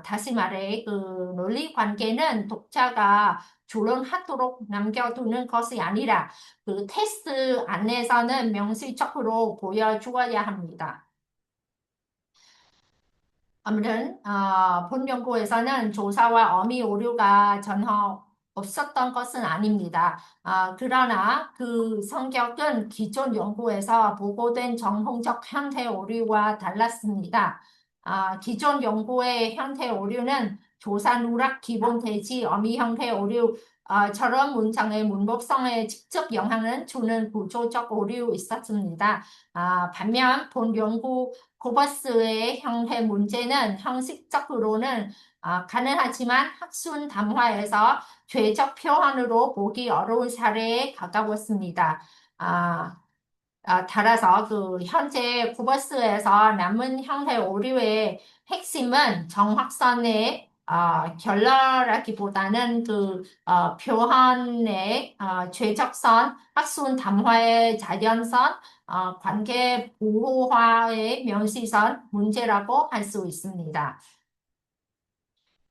다시 말해, 그 논리 관계는 독자가 주론하도록 남겨두는 것이 아니라 그 테스트 안에서는 명시적으로 보여주어야 합니다. 아무튼 본 연구에서는 조사와 어미 오류가 전혀 없었던 것은 아닙니다. 그러나 그 성격은 기존 연구에서 보고된 정홍적 형태 오류와 달랐습니다. 기존 연구의 형태 오류는 조사 누락 기본 대지 어미 형태 오류처럼 문장의 문법성에 직접 영향을 주는 구조적 오류 있었습니다. 반면 본 연구 고버스의 형태 문제는 형식적으로는 가능하지만 학술 담화에서 죄적 표현으로 보기 어려운 사례에 가까웠습니다. 아, 따라서 그 현재 고버스에서 남은 형태 오류의 핵심은 정확선의 결렬하기보다는 그 표현의 죄적선, 학술 담화의 자연선, 관계 보호화의 명시선 문제라고 할 수 있습니다.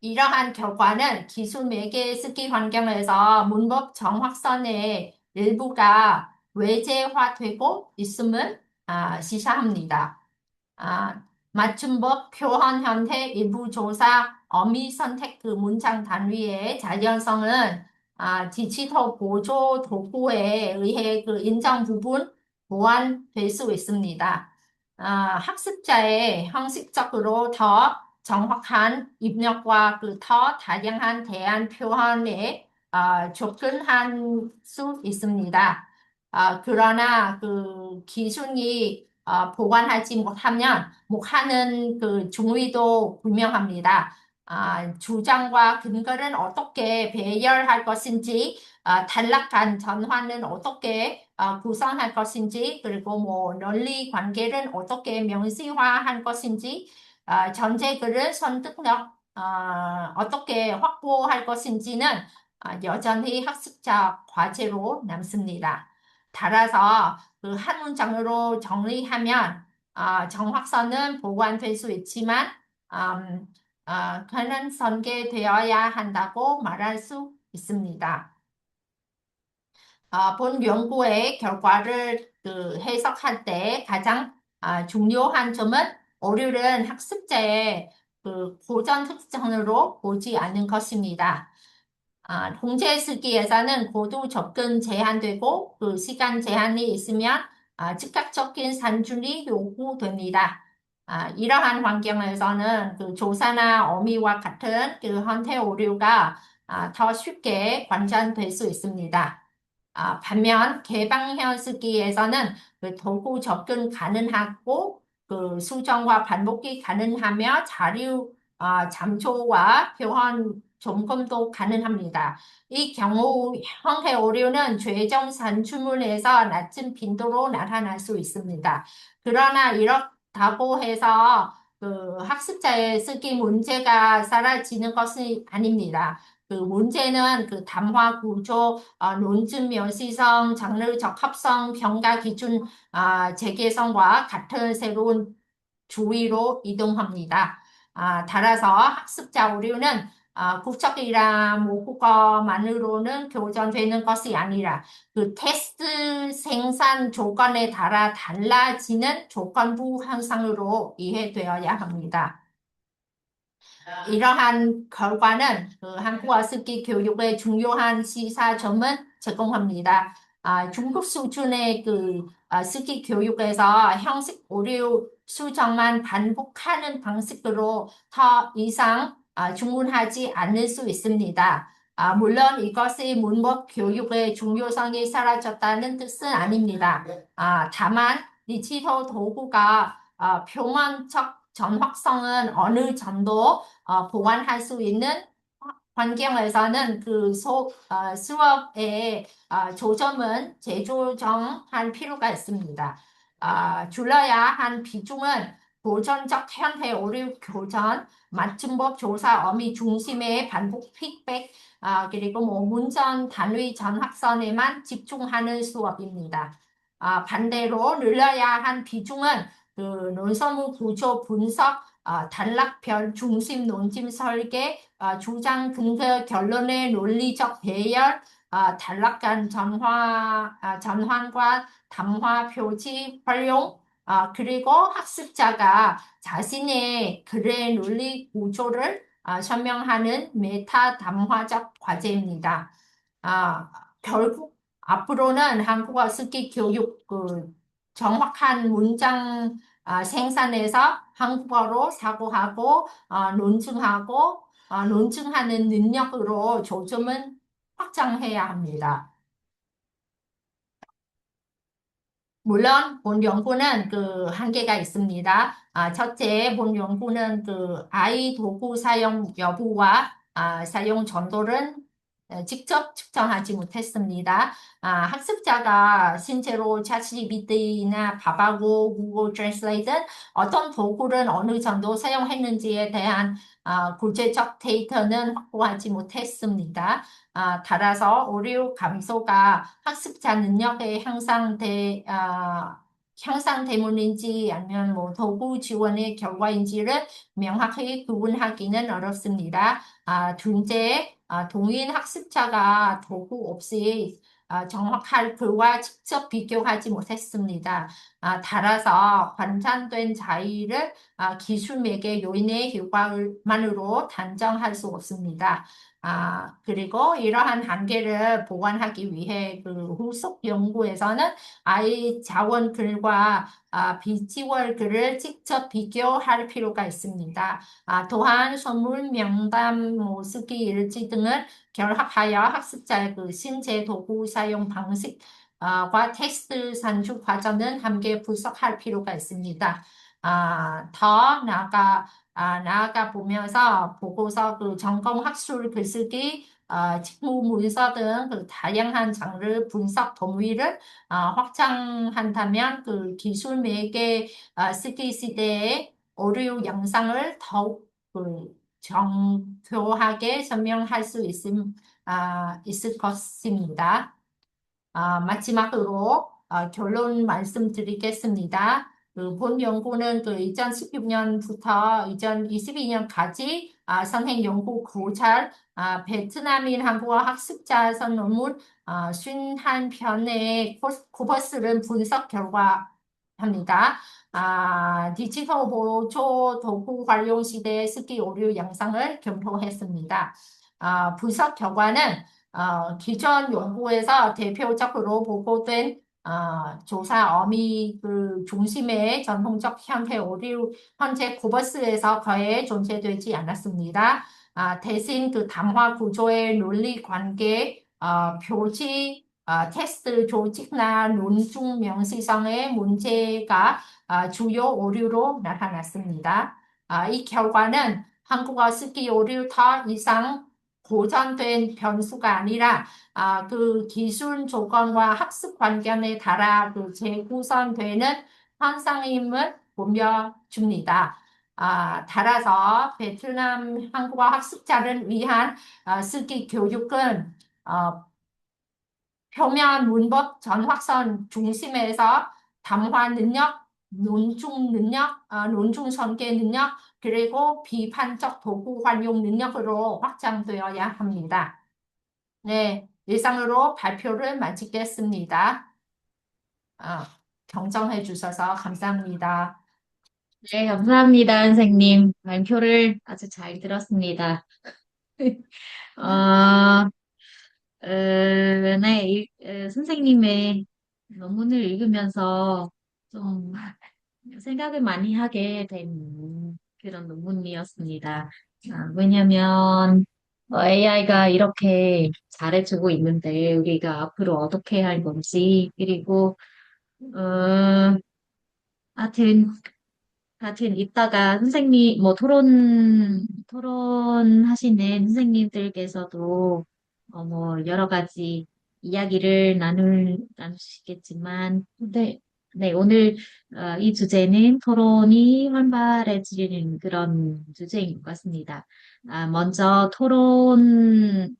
이러한 결과는 기술 매개 쓰기 환경에서 문법 정확선의 일부가 외제화되고 있음을 시사합니다. 맞춤법 표현 형태 일부 조사 어미 선택 그 문장 단위의 자연성은 디지털 보조 도구에 의해 그 인정 부분 보완될 수 있습니다. 학습자의 형식적으로 더 정확한 입력과 그 더 다양한 대안 표현에 접근할 수 있습니다. 그러나 그 기준이 보완하지 못하는 그 중위도 분명합니다. 주장과 근거는 어떻게 배열할 것인지, 단락한 전환은 어떻게 구성할 것인지, 그리고 뭐 논리 관계는 어떻게 명시화할 것인지, 전제글은 선택력 어떻게 확보할 것인지는 여전히 학습자 과제로 남습니다. 따라서 그 한 문장으로 정리하면 정확선은 보완될 수 있지만 그는 전개되어야 한다고 말할 수 있습니다. 본 연구의 결과를 해석할 때 가장 중요한 점은 오류는 학습자의 고전 특성으로 보지 않는 것입니다. 동제 쓰기에서는 고도 접근 제한되고 시간 제한이 있으면 즉각적인 산출이 요구됩니다. 이러한 환경에서는 조사나 어미와 같은 형태 오류가 더 쉽게 관찰될 수 있습니다. 반면 개방형 쓰기에서는 도구 접근 가능하고 수정과 반복이 가능하며 자료 잠초와 교환 점검도 가능합니다. 이 경우 형태 오류는 최종 산출문에서 낮은 빈도로 나타날 수 있습니다. 그러나 이렇다고 해서 학습자의 쓰기 문제가 사라지는 것은 아닙니다. 문제는 담화 구조, 논증 명시성, 장르 적합성, 평가 기준, 재개성과 같은 새로운 주의로 이동합니다. 따라서 학습자 오류는 국적이나 모국어만으로는 교정되는 것이 아니라 테스트 생산 조건에 따라 달라지는 조건부 현상으로 이해되어야 합니다. 이러한 결과는 한국어 쓰기 교육의 중요한 시사점은 제공합니다. 중급 수준의 쓰기 교육에서 형식 오류 수정만 반복하는 방식으로 더 이상 주문하지 않을 수 있습니다. 물론 이것이 문법 교육의 중요성이 사라졌다는 뜻은 아닙니다. 다만 디지털 도구가 표면적 정확성은 어느 정도 보완할 수 있는 환경에서는 수업의 조점은 재조정할 필요가 있습니다. 줄여야 한 비중은 고전적 현대 오류 교전, 맞춤법 조사 어미 중심의 반복 피드백, 그리고 문전 단위 전학선에만 집중하는 수업입니다. 반대로 늘려야 한 비중은 논설문 구조 분석, 단락별 중심 논점 설계, 주장 근거 결론의 논리적 배열, 단락간 전환과 담화 표지 활용, 그리고 학습자가 자신의 글의 논리 구조를 설명하는 메타 담화적 과제입니다. 결국 앞으로는 한국어 쓰기 교육 정확한 문장 생산해서 한국어로 사고하고 논증하고 논증하는 능력으로 조점은 확장해야 합니다. 물론 본 연구는 한계가 있습니다. 첫째, 본 연구는 아이 도구 사용 여부와 사용 정도를 직접 측정하지 못했습니다. 학습자가 실제로 챗GPT나 바바고, 구글 트랜슬레이트 등 어떤 도구를 어느 정도 사용했는지에 대한 구체적 데이터는 확보하지 못했습니다. 따라서 오류 감소가 학습자 능력의 향상 때문인지 아니면 도구 지원의 결과인지를 명확히 구분하기는 어렵습니다. 둘째, 동인 학습자가 도구 없이 정확한 글과 직접 비교하지 못했습니다. 따라서 관찰된 차이를 기술 매개 요인의 효과만으로 단정할 수 없습니다. 그리고 이러한 한계를 보완하기 위해 후속 연구에서는 아이 자원 글과 비지원 글을 직접 비교할 필요가 있습니다. 또한 선물 명단 모쓰기 일지 등을 결합하여 학습자의 신체 도구 사용 방식과 테스트 산출 과정은 함께 분석할 필요가 있습니다. 더 나아가 보면서 보고서 전공 학술 글쓰기, 직무 문서 등 다양한 장르 분석 범위를 확장한다면 기술 매개 쓰기 시대의 오류 양상을 더욱 정교하게 설명할 수 있을 것입니다. 마지막으로 결론 말씀드리겠습니다. 본 연구는 2016년부터 2022년까지 선행 연구 고찰, 베트남인 한국어 학습자 선 논문 51편의 코퍼스를 분석 결과합니다. 디지털 보조 도구 활용 시대의 습기 오류 양상을 검토했습니다. 분석 결과는 기존 연구에서 대표적으로 보고된 조사 어미 그 중심의 전통적 형태 오류 현재 코버스에서 거의 존재되지 않았습니다. 대신 그 담화 구조의 논리 관계, 표지, 테스트 조직나 논중 명시성의 문제가 주요 오류로 나타났습니다. 이 결과는 한국어 쓰기 오류 더 이상 고전된 변수가 아니라 그 기술 조건과 학습 환경에 따라 그 재구성되는 현상임을 보여줍니다. 따라서 베트남 한국어 학습자를 위한 쓰기 교육은 표면 문법 전확선 중심에서 담화 능력, 논중 능력, 논중 전개 능력, 그리고 비판적 도구 활용 능력으로 확장되어야 합니다. 네, 이상으로 발표를 마치겠습니다. 경청해 주셔서 감사합니다. 네, 감사합니다, 선생님. 발표를 아주 잘 들었습니다. 어, 네, 선생님의 논문을 읽으면서 좀 생각을 많이 하게 된 그런 논문이었습니다. 왜냐면 AI가 이렇게 잘해주고 있는데 우리가 앞으로 어떻게 할 건지, 그리고 하여튼 이따가 선생님, 뭐, 토론하시는 선생님들께서도, 뭐, 여러 가지 이야기를 나누시겠지만, 네, 오늘, 이 주제는 토론이 활발해지는 그런 주제인 것 같습니다. 먼저 토론을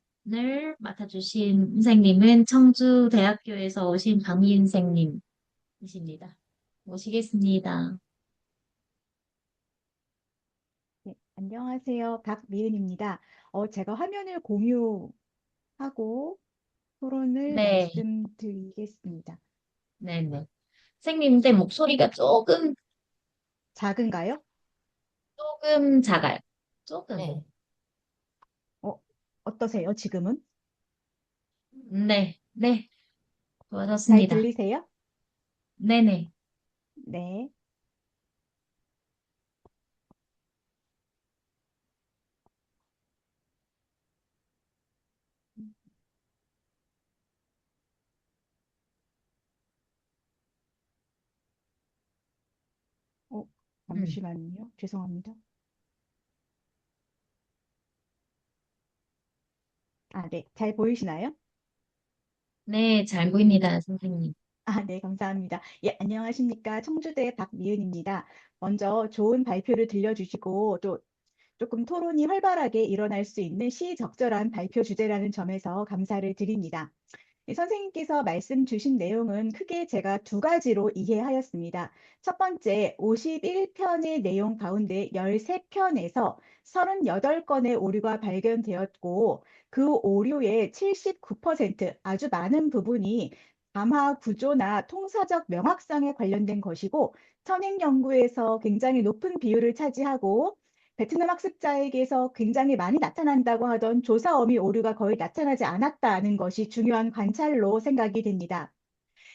맡아주신 선생님은 청주대학교에서 오신 박미인 선생님이십니다. 모시겠습니다. 네, 안녕하세요. 박미은입니다. 제가 화면을 공유하고 토론을 네, 말씀드리겠습니다. 네네. 선생님인데 목소리가 작은가요? 조금 작아요. 조금. 네. 어, 어떠세요, 지금은? 네, 네. 잘 좋아졌습니다. 들리세요? 네네. 네. 어, 음. 잠시만요. 죄송합니다. 네. 잘 보이시나요? 네, 잘 보입니다, 선생님. 네, 감사합니다. 예, 안녕하십니까. 청주대 박미은입니다. 먼저 좋은 발표를 들려주시고 또 조금 토론이 활발하게 일어날 수 있는 시적절한 발표 주제라는 점에서 감사를 드립니다. 선생님께서 말씀 주신 내용은 크게 제가 두 가지로 이해하였습니다. 첫 번째, 51편의 내용 가운데 13편에서 38건의 오류가 발견되었고, 그 오류의 79%, 아주 많은 부분이 담화 구조나 통사적 명확성에 관련된 것이고, 선행 연구에서 굉장히 높은 비율을 차지하고, 베트남 학습자에게서 굉장히 많이 나타난다고 하던 조사 어미 오류가 거의 나타나지 않았다는 것이 중요한 관찰로 생각이 됩니다.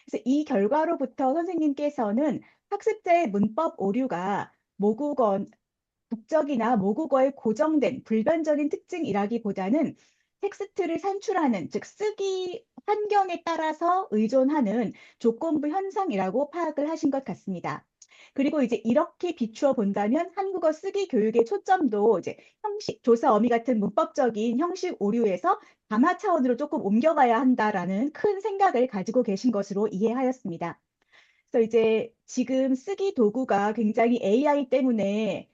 그래서 이 결과로부터 선생님께서는 학습자의 문법 오류가 모국어, 국적이나 모국어의 고정된 불변적인 특징이라기보다는 텍스트를 산출하는, 즉 쓰기 환경에 따라서 의존하는 조건부 현상이라고 파악을 하신 것 같습니다. 그리고 이제 이렇게 비추어 본다면 한국어 쓰기 교육의 초점도 이제 형식, 조사 어미 같은 문법적인 형식 오류에서 담화 차원으로 조금 옮겨가야 한다라는 큰 생각을 가지고 계신 것으로 이해하였습니다. 그래서 이제 지금 쓰기 도구가 굉장히 AI 때문에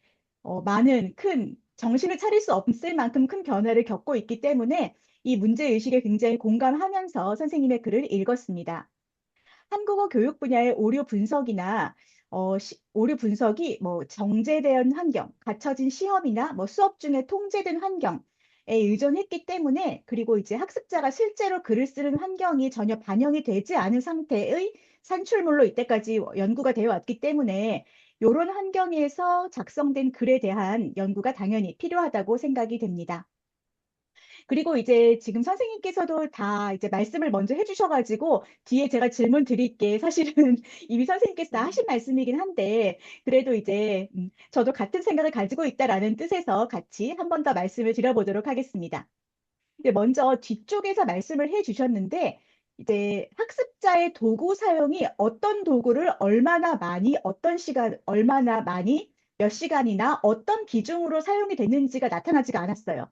많은 큰 정신을 차릴 수 없을 만큼 큰 변화를 겪고 있기 때문에 이 문제의식에 굉장히 공감하면서 선생님의 글을 읽었습니다. 한국어 교육 분야의 오류 분석이나 오류 분석이 뭐 정제된 환경, 갖춰진 시험이나 뭐 수업 중에 통제된 환경, 의존했기 때문에 그리고 이제 학습자가 실제로 글을 쓰는 환경이 전혀 반영이 되지 않은 상태의 산출물로 이때까지 연구가 되어 왔기 때문에 이런 환경에서 작성된 글에 대한 연구가 당연히 필요하다고 생각이 됩니다. 그리고 이제 지금 선생님께서도 다 이제 말씀을 먼저 해주셔가지고 뒤에 제가 질문 드릴게 사실은 이미 선생님께서 다 하신 말씀이긴 한데 그래도 이제 저도 같은 생각을 가지고 있다라는 뜻에서 같이 한 번 더 말씀을 드려보도록 하겠습니다. 이제 먼저 뒤쪽에서 말씀을 해주셨는데 이제 학습자의 도구 사용이 어떤 도구를 얼마나 많이 어떤 시간 얼마나 많이 몇 시간이나 어떤 비중으로 사용이 됐는지가 나타나지가 않았어요.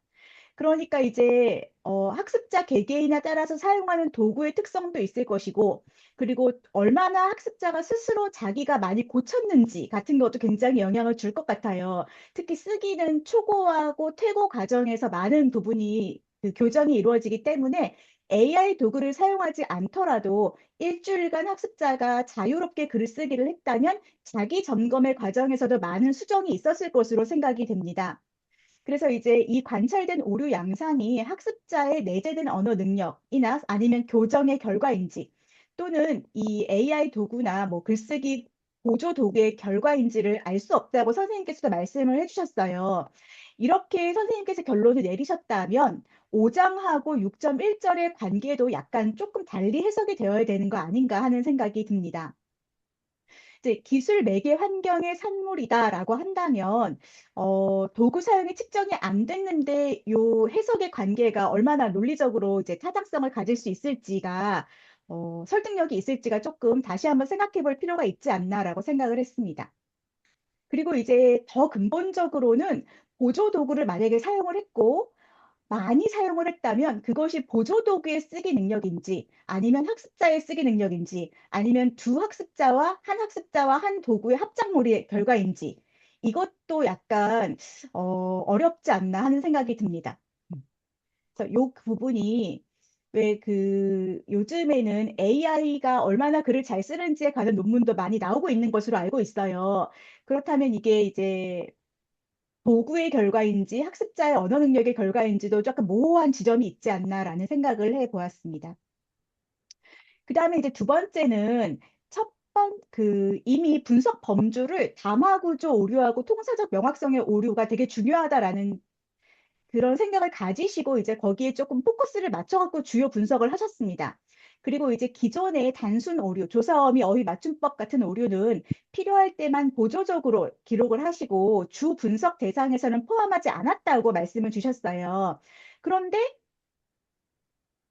그러니까 이제 학습자 개개인에 따라서 사용하는 도구의 특성도 있을 것이고 그리고 얼마나 학습자가 스스로 자기가 많이 고쳤는지 같은 것도 굉장히 영향을 줄 것 같아요. 특히 쓰기는 초고하고 퇴고 과정에서 많은 부분이 그 교정이 이루어지기 때문에 AI 도구를 사용하지 않더라도 일주일간 학습자가 자유롭게 글을 쓰기를 했다면 자기 점검의 과정에서도 많은 수정이 있었을 것으로 생각이 됩니다. 그래서 이제 이 관찰된 오류 양상이 학습자의 내재된 언어 능력이나 아니면 교정의 결과인지 또는 이 AI 도구나 뭐 글쓰기 보조 도구의 결과인지를 알 수 없다고 선생님께서도 말씀을 해주셨어요. 이렇게 선생님께서 결론을 내리셨다면 5장하고 6.1절의 관계도 약간 조금 달리 해석이 되어야 되는 거 아닌가 하는 생각이 듭니다. 이제 기술 매개 환경의 산물이다라고 한다면 도구 사용이 측정이 안 됐는데 요 해석의 관계가 얼마나 논리적으로 이제 타당성을 가질 수 있을지가 설득력이 있을지가 조금 다시 한번 생각해 볼 필요가 있지 않나라고 생각을 했습니다. 그리고 이제 더 근본적으로는 보조 도구를 만약에 사용을 했고 많이 사용을 했다면 그것이 보조도구의 쓰기 능력인지 아니면 학습자의 쓰기 능력인지 아니면 두 학습자와 한 도구의 합작물의 결과인지 이것도 약간 어렵지 않나 하는 생각이 듭니다. 그래서 요 부분이 왜 그 요즘에는 AI가 얼마나 글을 잘 쓰는지에 관한 논문도 많이 나오고 있는 것으로 알고 있어요. 그렇다면 이게 이제 도구의 결과인지 학습자의 언어 능력의 결과인지도 조금 모호한 지점이 있지 않나라는 생각을 해보았습니다. 그 다음에 이제 두 번째는 이미 분석 범주를 담화 구조 오류하고 통사적 명확성의 오류가 되게 중요하다라는 그런 생각을 가지시고 이제 거기에 조금 포커스를 맞춰갖고 주요 분석을 하셨습니다. 그리고 이제 기존의 단순 오류, 조사어미, 어휘 맞춤법 같은 오류는 필요할 때만 보조적으로 기록을 하시고 주 분석 대상에서는 포함하지 않았다고 말씀을 주셨어요. 그런데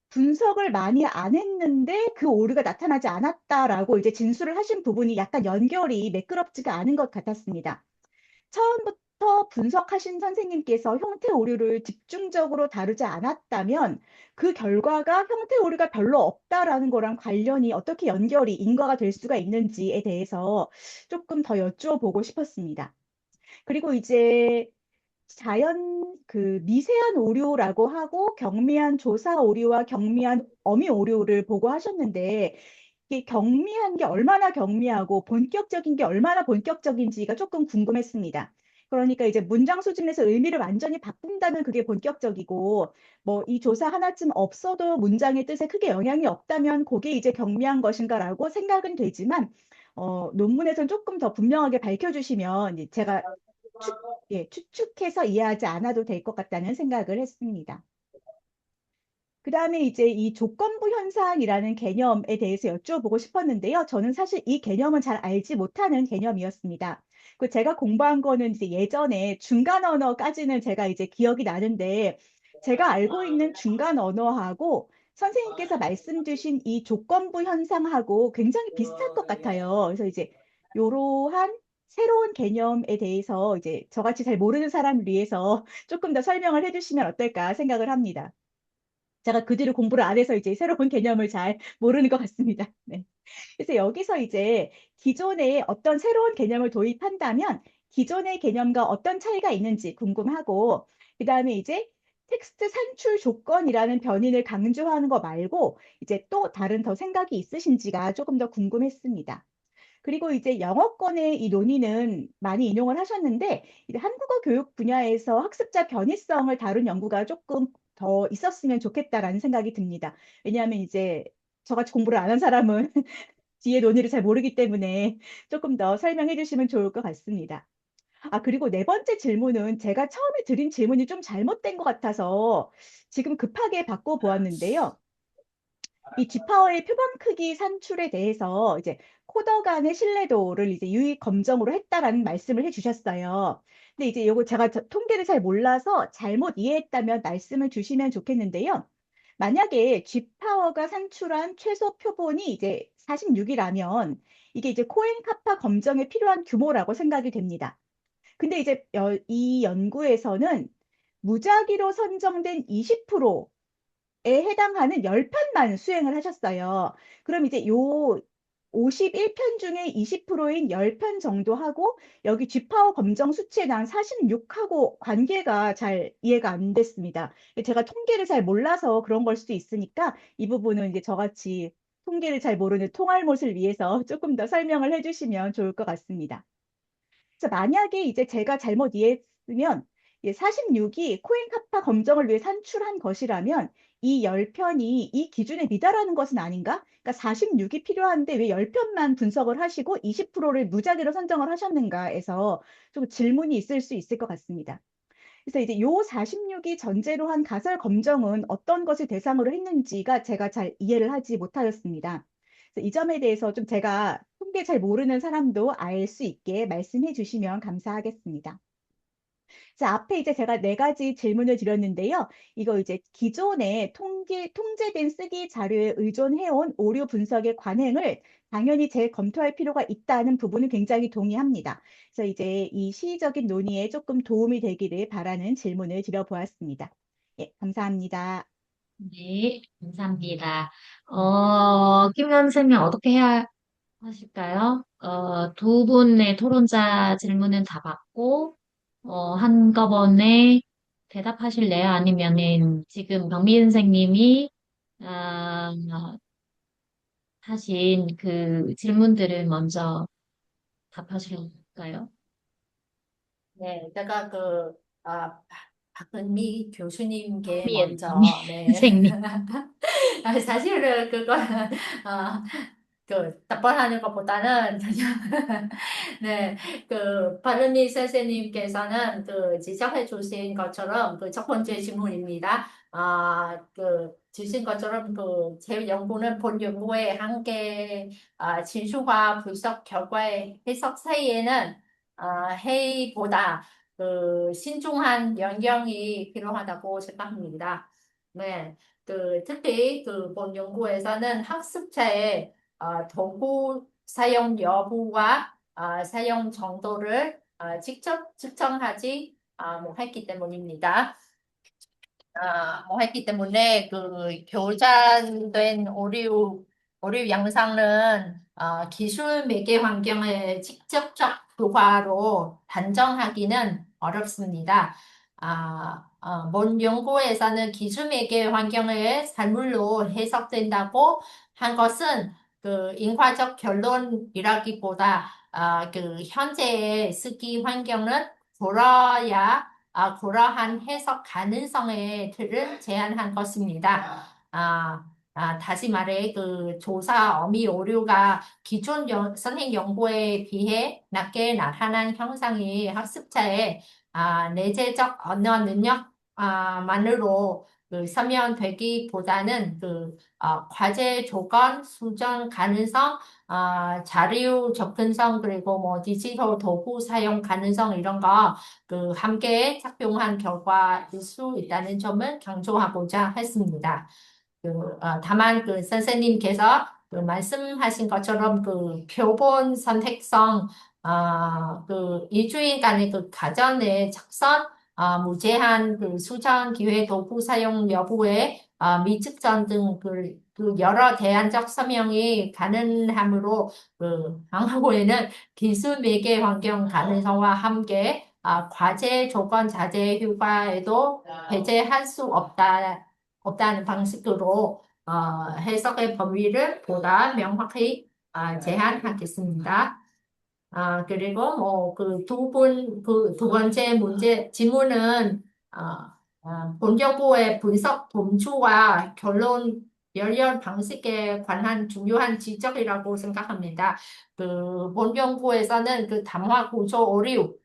분석을 많이 안 했는데 그 오류가 나타나지 않았다라고 이제 진술을 하신 부분이 약간 연결이 매끄럽지가 않은 것 같았습니다. 처음부터 분석하신 선생님께서 형태 오류를 집중적으로 다루지 않았다면 그 결과가 형태 오류가 별로 없다라는 거랑 관련이 어떻게 연결이 인과가 될 수가 있는지에 대해서 조금 더 여쭈어 보고 싶었습니다. 그리고 이제 그 미세한 오류라고 하고 경미한 조사 오류와 경미한 어미 오류를 보고 하셨는데 이게 경미한 게 얼마나 경미하고 본격적인 게 얼마나 본격적인지가 조금 궁금했습니다. 그러니까 이제 문장 수준에서 의미를 완전히 바꾼다면 그게 본격적이고 뭐 이 조사 하나쯤 없어도 문장의 뜻에 크게 영향이 없다면 그게 이제 경미한 것인가라고 생각은 되지만 논문에서는 조금 더 분명하게 밝혀주시면 이제 제가 추측해서 이해하지 않아도 될 것 같다는 생각을 했습니다. 그 다음에 이제 이 조건부 현상이라는 개념에 대해서 여쭤보고 싶었는데요. 저는 사실 이 개념은 잘 알지 못하는 개념이었습니다. 그 제가 공부한 거는 이제 예전에 중간 언어까지는 제가 이제 기억이 나는데 제가 알고 있는 중간 언어하고 선생님께서 말씀 주신 이 조건부 현상하고 굉장히 비슷한 것 같아요. 그래서 이제 이러한 새로운 개념에 대해서 이제 저같이 잘 모르는 사람을 위해서 조금 더 설명을 해주시면 어떨까 생각을 합니다. 제가 그 뒤로 공부를 안 해서 이제 새로운 개념을 잘 모르는 것 같습니다. 네. 그래서 여기서 이제 기존에 어떤 새로운 개념을 도입한다면 기존의 개념과 어떤 차이가 있는지 궁금하고, 그 다음에 이제 텍스트 산출 조건이라는 변인을 강조하는 거 말고 이제 또 다른 더 생각이 있으신지가 조금 더 궁금했습니다. 그리고 이제 영어권의 이 논의는 많이 인용을 하셨는데, 이제 한국어 교육 분야에서 학습자 변이성을 다룬 연구가 조금 더 있었으면 좋겠다라는 생각이 듭니다. 왜냐하면 이제 저같이 공부를 안 한 사람은 뒤에 논의를 잘 모르기 때문에 조금 더 설명해 주시면 좋을 것 같습니다. 아, 그리고 네 번째 질문은 제가 처음에 드린 질문이 좀 잘못된 것 같아서 지금 급하게 바꿔 보았는데요. 이 G파워의 표본 크기 산출에 대해서 이제 코더 간의 신뢰도를 이제 유의 검정으로 했다라는 말씀을 해주셨어요. 근데 이제 요거 제가 통계를 잘 몰라서 잘못 이해했다면 말씀을 주시면 좋겠는데요. 만약에 G파워가 산출한 최소 표본이 이제 46이라면 이게 이제 코엔 카파 검정에 필요한 규모라고 생각이 됩니다. 근데 이제 이 연구에서는 무작위로 선정된 20%에 해당하는 10편만 수행을 하셨어요. 그럼 이제 요 51편 중에 20%인 10편 정도 하고 여기 G파워 검정 수치에 난 46하고 관계가 잘 이해가 안 됐습니다. 제가 통계를 잘 몰라서 그런 걸 수도 있으니까 이 부분은 이제 저같이 통계를 잘 모르는 통알못을 위해서 조금 더 설명을 해주시면 좋을 것 같습니다. 그래서 만약에 이제 제가 잘못 이해했으면 46이 코인카파 검정을 위해 산출한 것이라면 이 10편이 이 기준에 미달하는 것은 아닌가? 그러니까 46이 필요한데 왜 10편만 분석을 하시고 20%를 무작위로 선정을 하셨는가 해서 좀 질문이 있을 수 있을 것 같습니다. 그래서 이제 요 46이 전제로 한 가설 검정은 어떤 것을 대상으로 했는지가 제가 잘 이해를 하지 못하였습니다. 그래서 이 점에 대해서 좀 제가 통계 잘 모르는 사람도 알 수 있게 말씀해 주시면 감사하겠습니다. 자, 앞에 이제 제가 네 가지 질문을 드렸는데요. 이거 이제 기존의 통제된 쓰기 자료에 의존해온 오류 분석의 관행을 당연히 재검토할 필요가 있다는 부분은 굉장히 동의합니다. 그래서 이제 이 시의적인 논의에 조금 도움이 되기를 바라는 질문을 드려보았습니다. 예, 감사합니다. 네, 감사합니다. 김현 쌤이 어떻게 해야 하실까요? 두 분의 토론자 질문은 다 받고, 한꺼번에 대답하실래요? 아니면은 지금 박미은 선생님이, 아, 하신 그 질문들을 먼저 답하실까요? 네, 제가 박은미 교수님께 박미은 먼저, 네. 선생님. 사실은 어, 답변하는 것보다는 그냥, 네, 박은미 선생님께서는 지적해 주신 것처럼 첫 번째 질문입니다. 주신 것처럼 제 연구는 본 연구의 한계, 진술과 분석 결과의 해석 사이에는 회의보다 신중한 연경이 필요하다고 생각합니다. 네, 특히 본 연구에서는 학습자의 도구 사용 여부와 사용 정도를 직접 측정하지 못했기 때문입니다. 했기 때문에 교전된 오류 양상은 기술 매개 환경의 직접적 효과로 단정하기는 어렵습니다. 먼 연구에서는 기술 매개 환경의 산물로 해석된다고 한 것은 인과적 결론이라기보다 현재의 쓰기 환경은 그러한 해석 가능성의 틀을 제한한 것입니다. 다시 말해, 조사 어미 오류가 기존 선행 연구에 비해 낮게 나타난 형상이 학습자의 내재적 언어 능력 만으로 설명되기보다는 과제 조건, 수정 가능성, 자료 접근성, 그리고 디지털 도구 사용 가능성 이런 거 함께 작용한 결과일 수 있다는 점을 강조하고자 했습니다. 다만 선생님께서 말씀하신 것처럼 표본 선택성, 일주일간의 가정의 작성, 무제한 수정 기회 도구 사용 여부에 미측정 등 여러 대안적 설명이 가능하므로 향후에는 기술 매개 환경 가능성과 함께 과제 조건 자제 효과에도 배제할 수 없다는 방식으로 해석의 범위를 보다 명확히 제안하겠습니다. 그리고 뭐 두 번째 질문은 본정부의 분석 범주와 결론 연련 방식에 관한 중요한 지적이라고 생각합니다. 본정부에서는 담화 구조 오류,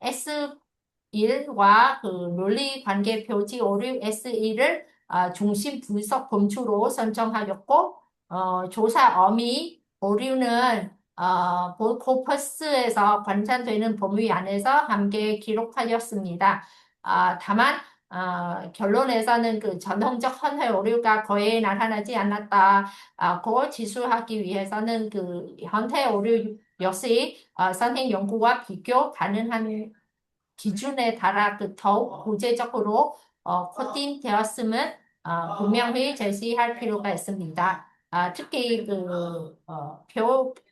S1과 논리 관계 표지 오류 S1을 중심 분석 범주로 선정하였고, 조사 어미 오류는 본 코퍼스에서 관찰되는 범위 안에서 함께 기록하였습니다. 다만 결론에서는 전통적 헌혈 오류가 거의 나타나지 않았다고 지수하기 위해서는 현태 오류 역시 선행 연구와 비교 가능한 기준에 따라 더욱 구체적으로 코딩되었음을 분명히 제시할 필요가 있습니다. 특히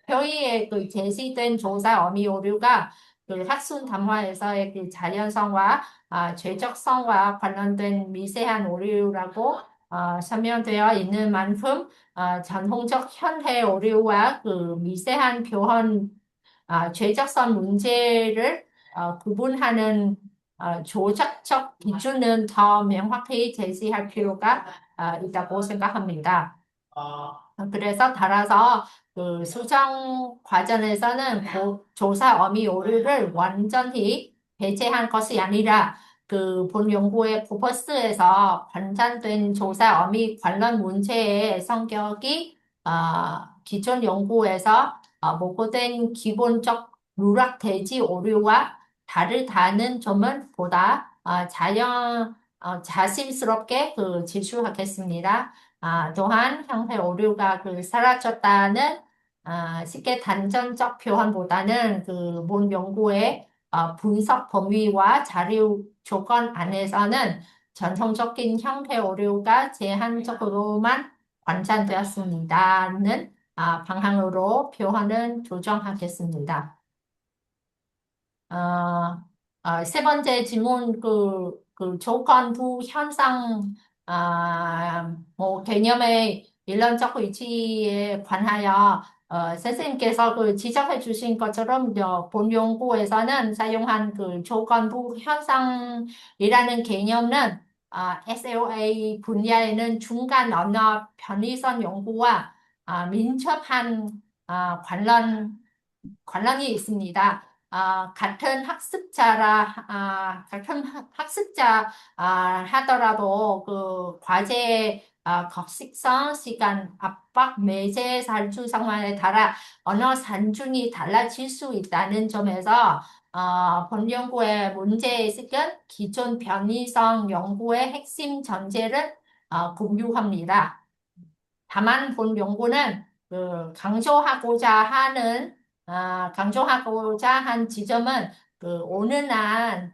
표의에 제시된 조사 어미 오류가 학술 담화에서의 자연성과 죄적성과 관련된 미세한 오류라고 설명되어 있는 만큼 전통적 현해 오류와 미세한 표현 죄적성 문제를 구분하는 조작적 기준은 더 명확히 제시할 필요가 있다고 생각합니다. 그래서 따라서 수정 과정에서는 조사 어미 오류를 완전히 배제한 것이 아니라 본 연구의 퍼포스에서 관찰된 조사 어미 관련 문제의 성격이 기존 연구에서 보고된 기본적 누락돼지 오류와 다르다는 점은 보다 자신스럽게 지수하겠습니다. 또한 형태 오류가 사라졌다는 쉽게 단전적 표현보다는 본 연구의 분석 범위와 자료 조건 안에서는 전통적인 형태 오류가 제한적으로만 관찰되었습니다는 방향으로 표현을 조정하겠습니다. 세 번째 질문, 조건부 현상, 뭐, 개념의 일론적 위치에 관하여, 선생님께서 지적해 주신 것처럼, 본 연구에서는 사용한 조건부 현상이라는 개념은, SLA 분야에는 중간 언어 편의성 연구와, 민첩한, 관련이 있습니다. 같은 학습자 하더라도 과제의 급식성, 시간 압박, 매제 산출 상황에 따라 언어 산중이 달라질 수 있다는 점에서 본 연구의 문제의식은 기존 변이성 연구의 핵심 전제를 공유합니다. 다만 본 연구는 강조하고자 한 지점은 오늘날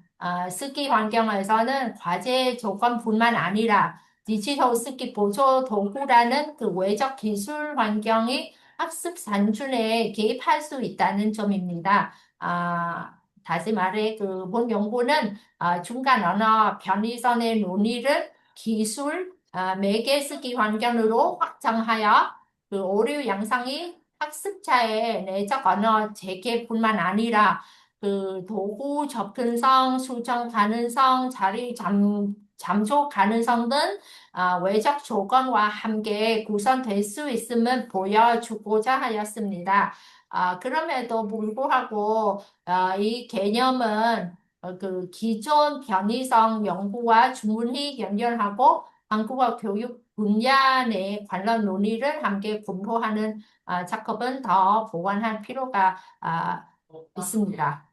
쓰기 환경에서는 과제 조건뿐만 아니라 디지털 쓰기 보조 도구라는 외적 기술 환경이 학습 산출에 개입할 수 있다는 점입니다. 다시 말해 본 연구는 중간 언어 편의성의 논의를 기술 매개 쓰기 환경으로 확장하여 오류 양상이 학습자의 내적 언어 재개뿐만 아니라 도구 접근성, 수정 가능성, 자리 잠조 가능성 등 외적 조건과 함께 구성될 수 있음을 보여주고자 하였습니다. 그럼에도 불구하고 이 개념은 기존 변이성 연구와 주문히 연결하고 한국어 교육 분야 내 관련 논의를 함께 공부하는 작업은 더 보완할 필요가 있습니다.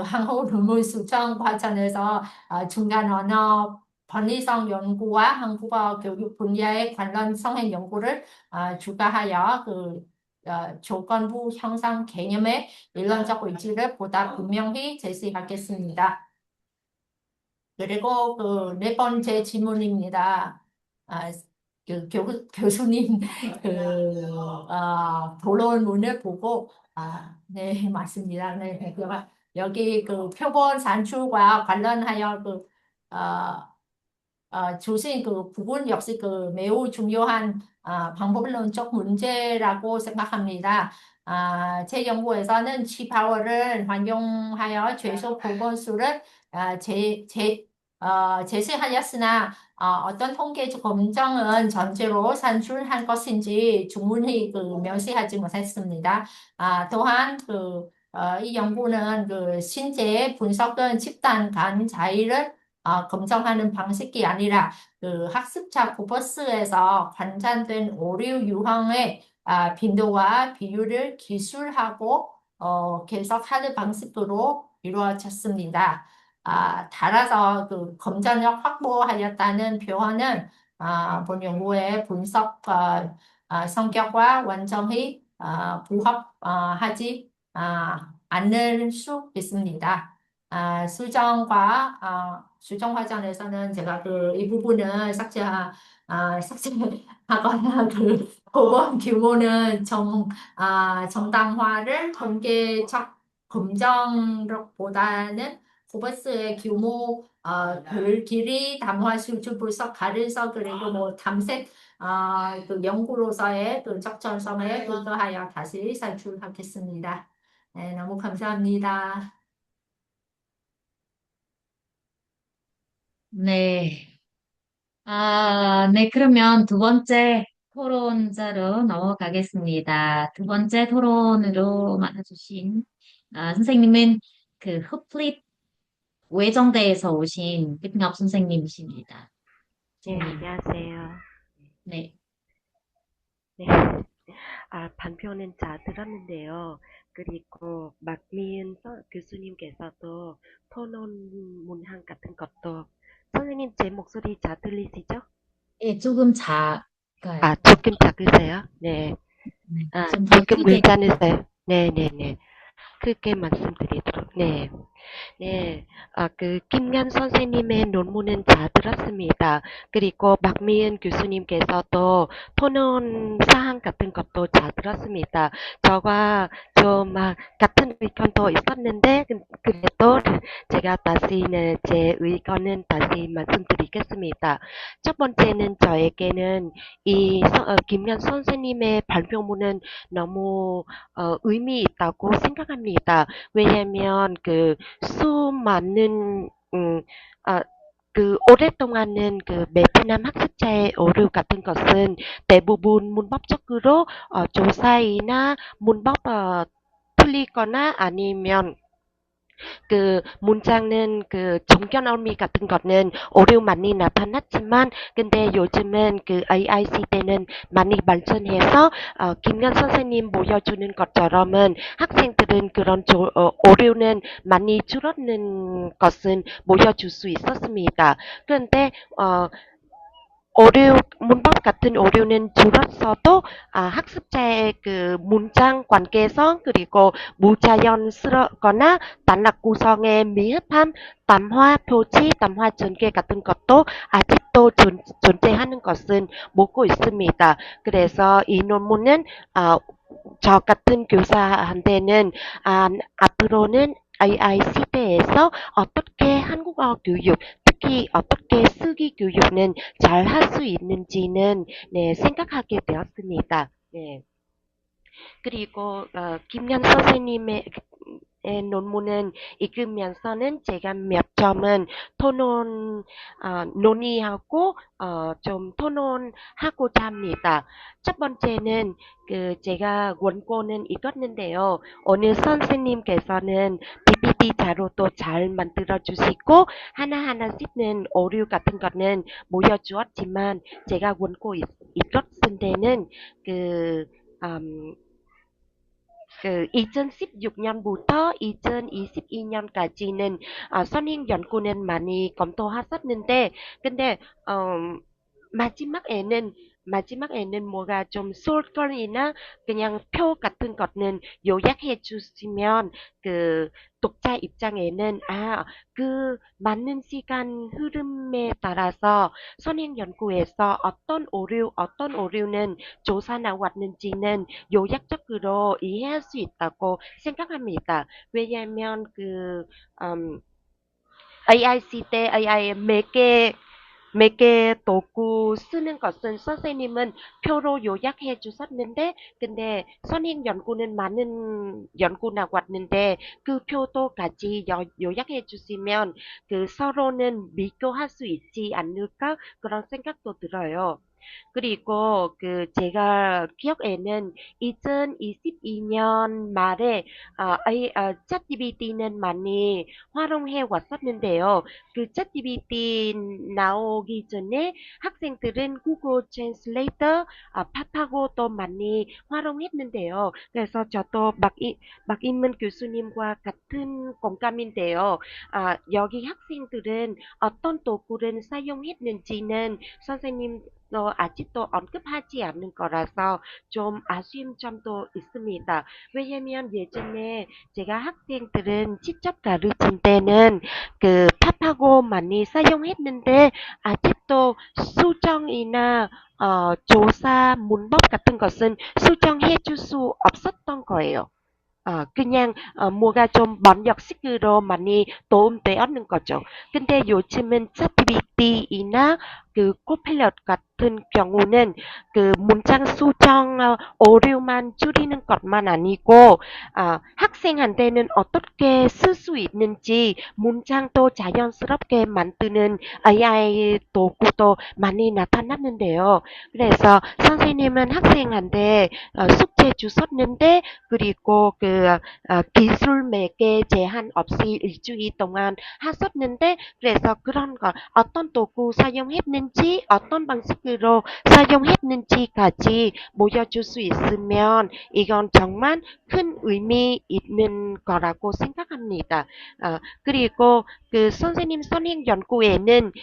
한국 논문 수정 과정에서 중간 언어 변이성 연구와 한국어 교육 분야의 관련 성행 연구를 추가하여 조건부 형상 개념의 일론적 의지를 보다 분명히 제시하겠습니다. 그리고 네 번째 질문입니다. 아, 교수님 도론문을 보고 네, 맞습니다. 네, 여기 표본 산출과 관련하여 주신 그 부분 역시 그 매우 중요한 방법론적 문제라고 생각합니다. 제 연구에서는 G파워를 활용하여 최소 보건수를 제시하였으나 어떤 통계적 검정은 전제로 산출한 것인지 충분히 그 명시하지 못했습니다. 또한 이 연구는 그 신체 분석은 집단 간 자의를 검증하는 방식이 아니라 그 학습자 코퍼스에서 관찰된 오류 유형의 빈도와 비율을 기술하고 계속하는 방식으로 이루어졌습니다. 따라서 그 검증력 확보하였다는 표현은 본 연구의 분석 성격과 완전히 부합하지 않을 수 있습니다. 수정 과정에서는 제가 이 부분을 삭제하거나 그 보건 규모는 정당화를 통계적 검정력보다는 코버스의 규모, 글 길이, 담화 수준 분석, 가능성 그리고 뭐 탐색 그 연구로서의 그 적절성에 근거하여 다시 산출하겠습니다. 네, 너무 감사합니다. 네. 네. 그러면 두 번째 토론자로 넘어가겠습니다. 두 번째 토론으로 맡아주신 선생님은 그 흡립 외정대에서 오신 끝납 선생님이십니다. 네, 질문. 안녕하세요. 네. 네. 반표는 잘 들었는데요. 그리고 막미은 교수님께서도 토론 문항 같은 것도 선생님 제 목소리 잘 들리시죠? 예, 조금 작아요. 조금 작으세요? 네. 네. 좀 더 조금 크게. 괜찮으세요? 네네네. 크게 말씀드리도록. 네. 네, 김연 선생님의 논문은 잘 들었습니다. 그리고 박미은 교수님께서도 토론 사항 같은 것도 잘 들었습니다. 저와 같은 의견도 있었는데, 그래도 제가 다시는 제 의견은 다시 말씀드리겠습니다. 첫 번째는 저에게는 김연 선생님의 발표문은 너무 의미 있다고 생각합니다. 왜냐면 수많은 오랫동안은 베트남 학습자의 오류 같은 것은 대부분 문법적으로 조사이나 문법 틀리거나 아니면 문장은 정견언미 같은 거는 오류 많이 나타났지만, 근데 요즘은 AI 시대는 많이 발전해서, 김연 선생님 보여주는 것처럼은 학생들은 그런 오류는 많이 줄었는 것은 보여줄 수 있었습니다. 그런데, 문법 같은 오류는 줄었어도 학습자의 문장 관계성 그리고 무자연스럽거나 단락 구성의 미흡함, 담화 표지, 담화 전개 같은 것도 아직도 존재하는 것은 보고 있습니다. 그래서 이 논문은 저 같은 교사한테는 앞으로는 AI 시대에서 어떻게 한국어 교육, 특히 어떻게 쓰기 교육은 잘 할 수 있는지는 네, 생각하게 되었습니다. 네. 그리고 김연 선생님의 논문은 읽으면서는 제가 몇 점은 논의하고 좀 토론하고자 합니다. 첫 번째는 제가 원고는 읽었는데요. 어느 선생님께서는 PPT 자료도 잘 만들어 주시고 하나하나씩는 오류 같은 거는 보여주었지만 제가 원고 읽었을 때는 음, 2016년부터 2022년까지는 선행 연구는 많이 검토했었는데, 근데 마지막에는 뭐가 좀 솔건이나 그냥 표 같은 거는 요약해 주시면 독자 입장에는 맞는 시간 흐름에 따라서 선행 연구에서 어떤 오류는 조사 나왔는지는 요약적으로 이해할 수 있다고 생각합니다. 왜냐하면 AI 시대 AI 매개 몇 개 도구 쓰는 것은 선생님은 표로 요약해 주셨는데, 근데 선행 연구는 많은 연구 나왔는데, 그 표도 같이 요약해 주시면 그 서로는 비교할 수 있지 않을까? 그런 생각도 들어요. 그리고 그 제가 기억에는 2022년 말에 챗GPT는 많이 활용해 왔었는데요. 그 챗GPT 나오기 전에 학생들은 구글 트랜슬레이터 팝하고 또 많이 활용했는데요. 그래서 저도 박인문 교수님과 같은 공감인데요. 여기 학생들은 어떤 도구를 사용했는지는 선생님 아직도 언급하지 않는 거라서 좀 아쉬운 점도 있습니다. 왜냐면 예전에 제가 학생들은 직접 가르친 때는 그 팝하고 많이 사용했는데 아직도 수정이나 조사 문법 같은 것은 수정해 줄 수 없었던 거예요. 그냥 뭐가 좀 번역식으로 많이 도움되었는 거죠. 근데 요즘은 챗GPT나 그 코필럿 같은 경우는 그 문장 수정 오류만 줄이는 것만 아니고 학생한테는 어떻게 쓸 수 있는지 문장도 자연스럽게 만드는 AI 도구도 많이 나타났는데요. 그래서 선생님은 학생한테 숙제 주셨는데 그리고 기술 매개 제한 없이 일주일 동안 하셨는데 그래서 그런 거 어떤 도구 사용했는지 어떤 방식으로 사용했는지까지 보여줄 수 있으면 이건 정말 큰 의미 있는 거라고 생각합니다. 그리고 그 선생님 선행 연구에는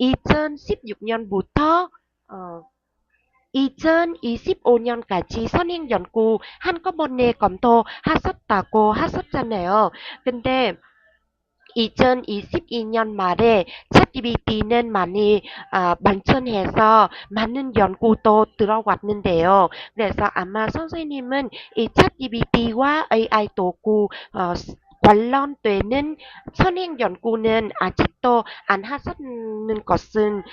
2016년부터 2025년까지 선행 연구 한꺼번에 검토하셨다고 하셨잖아요. 근데 2022년 말에 챗GPT는 많이 발전해서 많은 연구도 들어왔는데요. 그래서 아마 선생님은 이 챗GPT와 AI 도구 관련되는 선행 연구는 아직도 안 하셨는 것은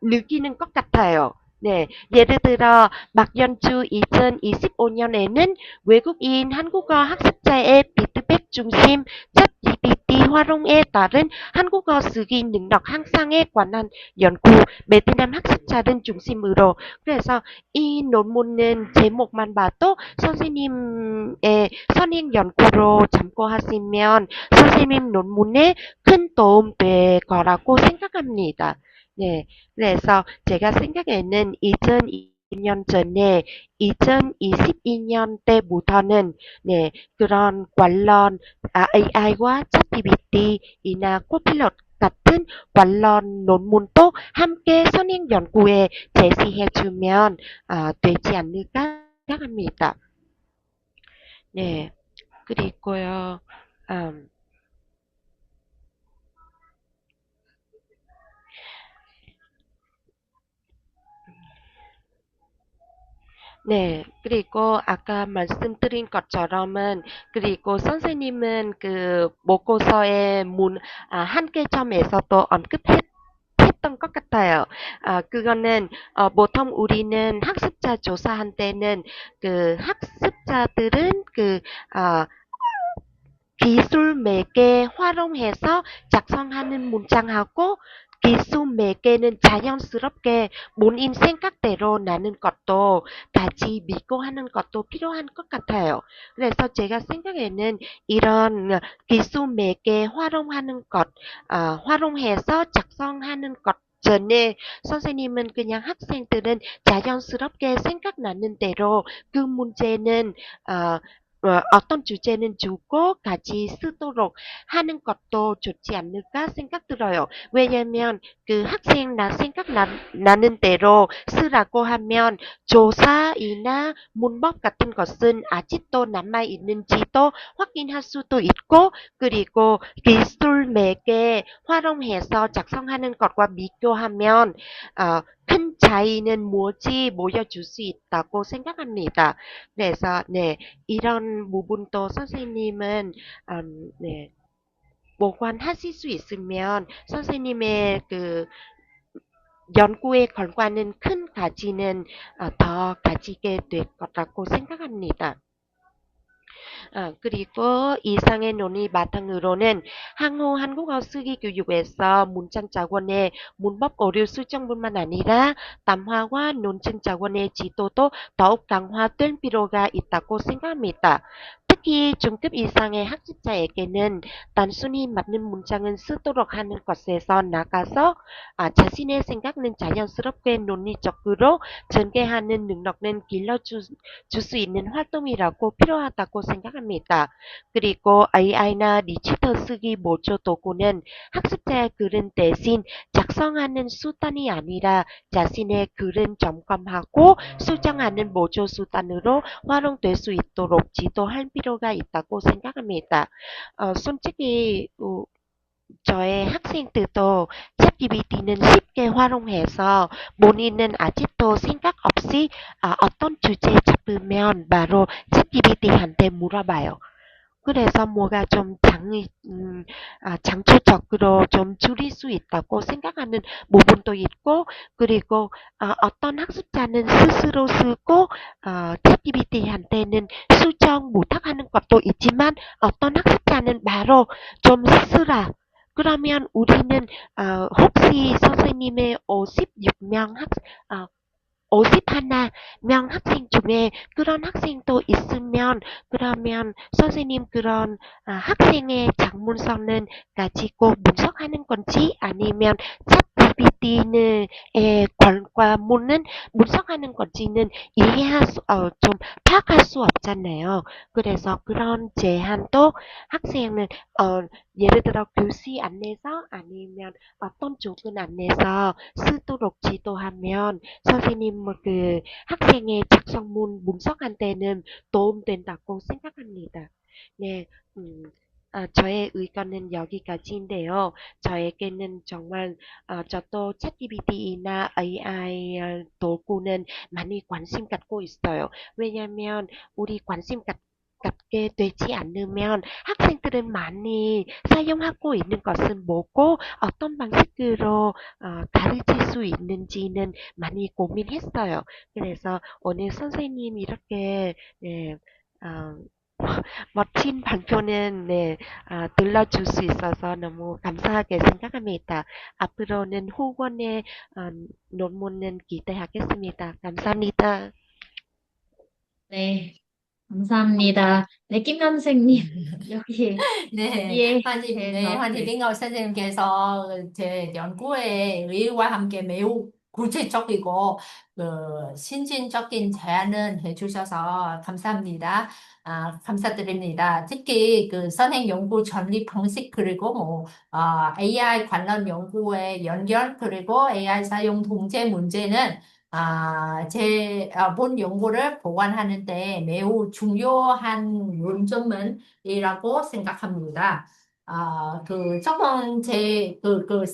느끼는 것 같아요. 네, 예를 들어 박연주 2025년에는 외국인 한국어 학습자의 피드백 중심 챗GPT 활용에 따른 한국어 쓰기 능력 향상에 관한 연구, 베트남 학습자를 중심으로. 그래서 이 논문은 제목만 봐도 선생님의 선행 연구로 참고하시면 선생님 논문에 큰 도움 될 거라고 생각합니다. 네, 그래서 제가 생각에는 2002년 전에 2022년 때부터는 네, 그런 관련 AI와 챗GPT이나 코필럿 같은 관련 논문도 함께 선행 연구에 제시해주면 되지 않을까 생각합니다. 네, 그리고요. 음, 네, 그리고 아까 말씀드린 것처럼은, 그리고 선생님은 그 모고서의 한계점에서도 했던 것 같아요. 그거는, 보통 우리는 학습자 조사한 때는 그 학습자들은 아, 기술 매개 활용해서 작성하는 문장하고 기술 매개는 자연스럽게 본인 생각대로 나는 것도 같이 비교하는 것도 필요한 것 같아요. 그래서 제가 생각에는 이런 기술 매개 활용하는 것, 활용해서 작성하는 것 전에 선생님은 그냥 학생들은 자연스럽게 생각나는 대로 그 문제는 어떤 주제는 주고 같이 쓰도록 하는 것도 좋지 않을까 생각 들어요. 왜냐면 그 학생 생각나는 대로 쓰라고 하면 조사이나 문법 같은 것은 아직도 남아있는지도 확인할 수도 있고 그리고 기술 매개 활용해서 작성하는 것과 비교하면 큰 차이는 뭐지 보여줄 수 있다고 생각합니다. 그래서 네. 이런 부분도 선생님은 네, 보관하실 수 있으면 선생님의 연구의 결과는 큰 가치는 더 가지게 될 거라고 생각합니다. 그리고 이상의 논의 바탕으로는 향후 한국어 쓰기 교육에서 문장 자원의 문법 오류 수정뿐만 아니라 담화와 논증 자원의 지도도 더욱 강화될 필요가 있다고 생각합니다. 특히 중급 이상의 학습자에게는 단순히 맞는 문장을 쓰도록 하는 것에서 나가서 자신의 생각은 자연스럽게 논리적으로 전개하는 능력은 길러줄 수 있는 활동이라고 필요하다고 생각합니다. 그리고 AI나 디지털 쓰기 모조 도구는 학습자의 글은 대신 작성하는 수단이 아니라 자신의 글은 점검하고 수정하는 모조 수단으로 활용될 수 있도록 지도할 필요가 있다고 생각합니다. 솔직히 저의 학생들도 챗GPT는 쉽게 활용해서 본인은 아직도 생각 없이 어떤 주제 잡으면 바로 챗GPT한테 물어봐요. 그래서 뭐가 좀 장초적으로 좀 줄일 수 있다고 생각하는 부분도 있고, 그리고 어떤 학습자는 스스로 쓰고 챗GPT한테는 수정 못하는 것도 있지만 어떤 학습자는 바로 좀 쓰라. 그러면 우리는 혹시 선생님의 56명 51명 학생 중에 그런 학생도 있으면 그러면 선생님 그런 학생의 작문서는 가지고 분석하는 건지 아니면 챗GPT의 결과물은 분석하는 건지는 좀 파악할 수 없잖아요. 그래서 그런 제한도 학생은 예를 들어 교시 안내서 아니면 어떤 조건 안내서 쓰도록 지도하면 선생님 그 학생의 작성문 분석한 데는 도움된다고 생각합니다. 네, 저의 의견은 여기까지인데요. 저에게는 정말 저도 챗GPT나 AI 도구는 많이 관심 갖고 있어요. 왜냐하면 우리 관심 갖게 되지 않으면 학생들은 많이 사용하고 있는 것은 뭐고 어떤 방식으로 가르칠 수 있는지는 많이 고민했어요. 그래서 오늘 선생님 이렇게 네, 어, 멋진 발표는 네, 들려줄 수 있어서 너무 감사하게 생각합니다. 앞으로는 후원의 논문은 기대하겠습니다. 감사합니다. 네, 감사합니다. 네, 김 선생님, 여기 네, 이해해서, 네. 한희빈 선생님께서 제 연구에 의의와 함께 매우 구체적이고 신진적인 제안을 해주셔서 감사합니다. 감사드립니다. 특히 그 선행 연구 전립 방식 그리고 AI 관련 연구의 연결 그리고 AI 사용 통제 문제는 본 연구를 보완하는데 매우 중요한 논점이라고 생각합니다. 조금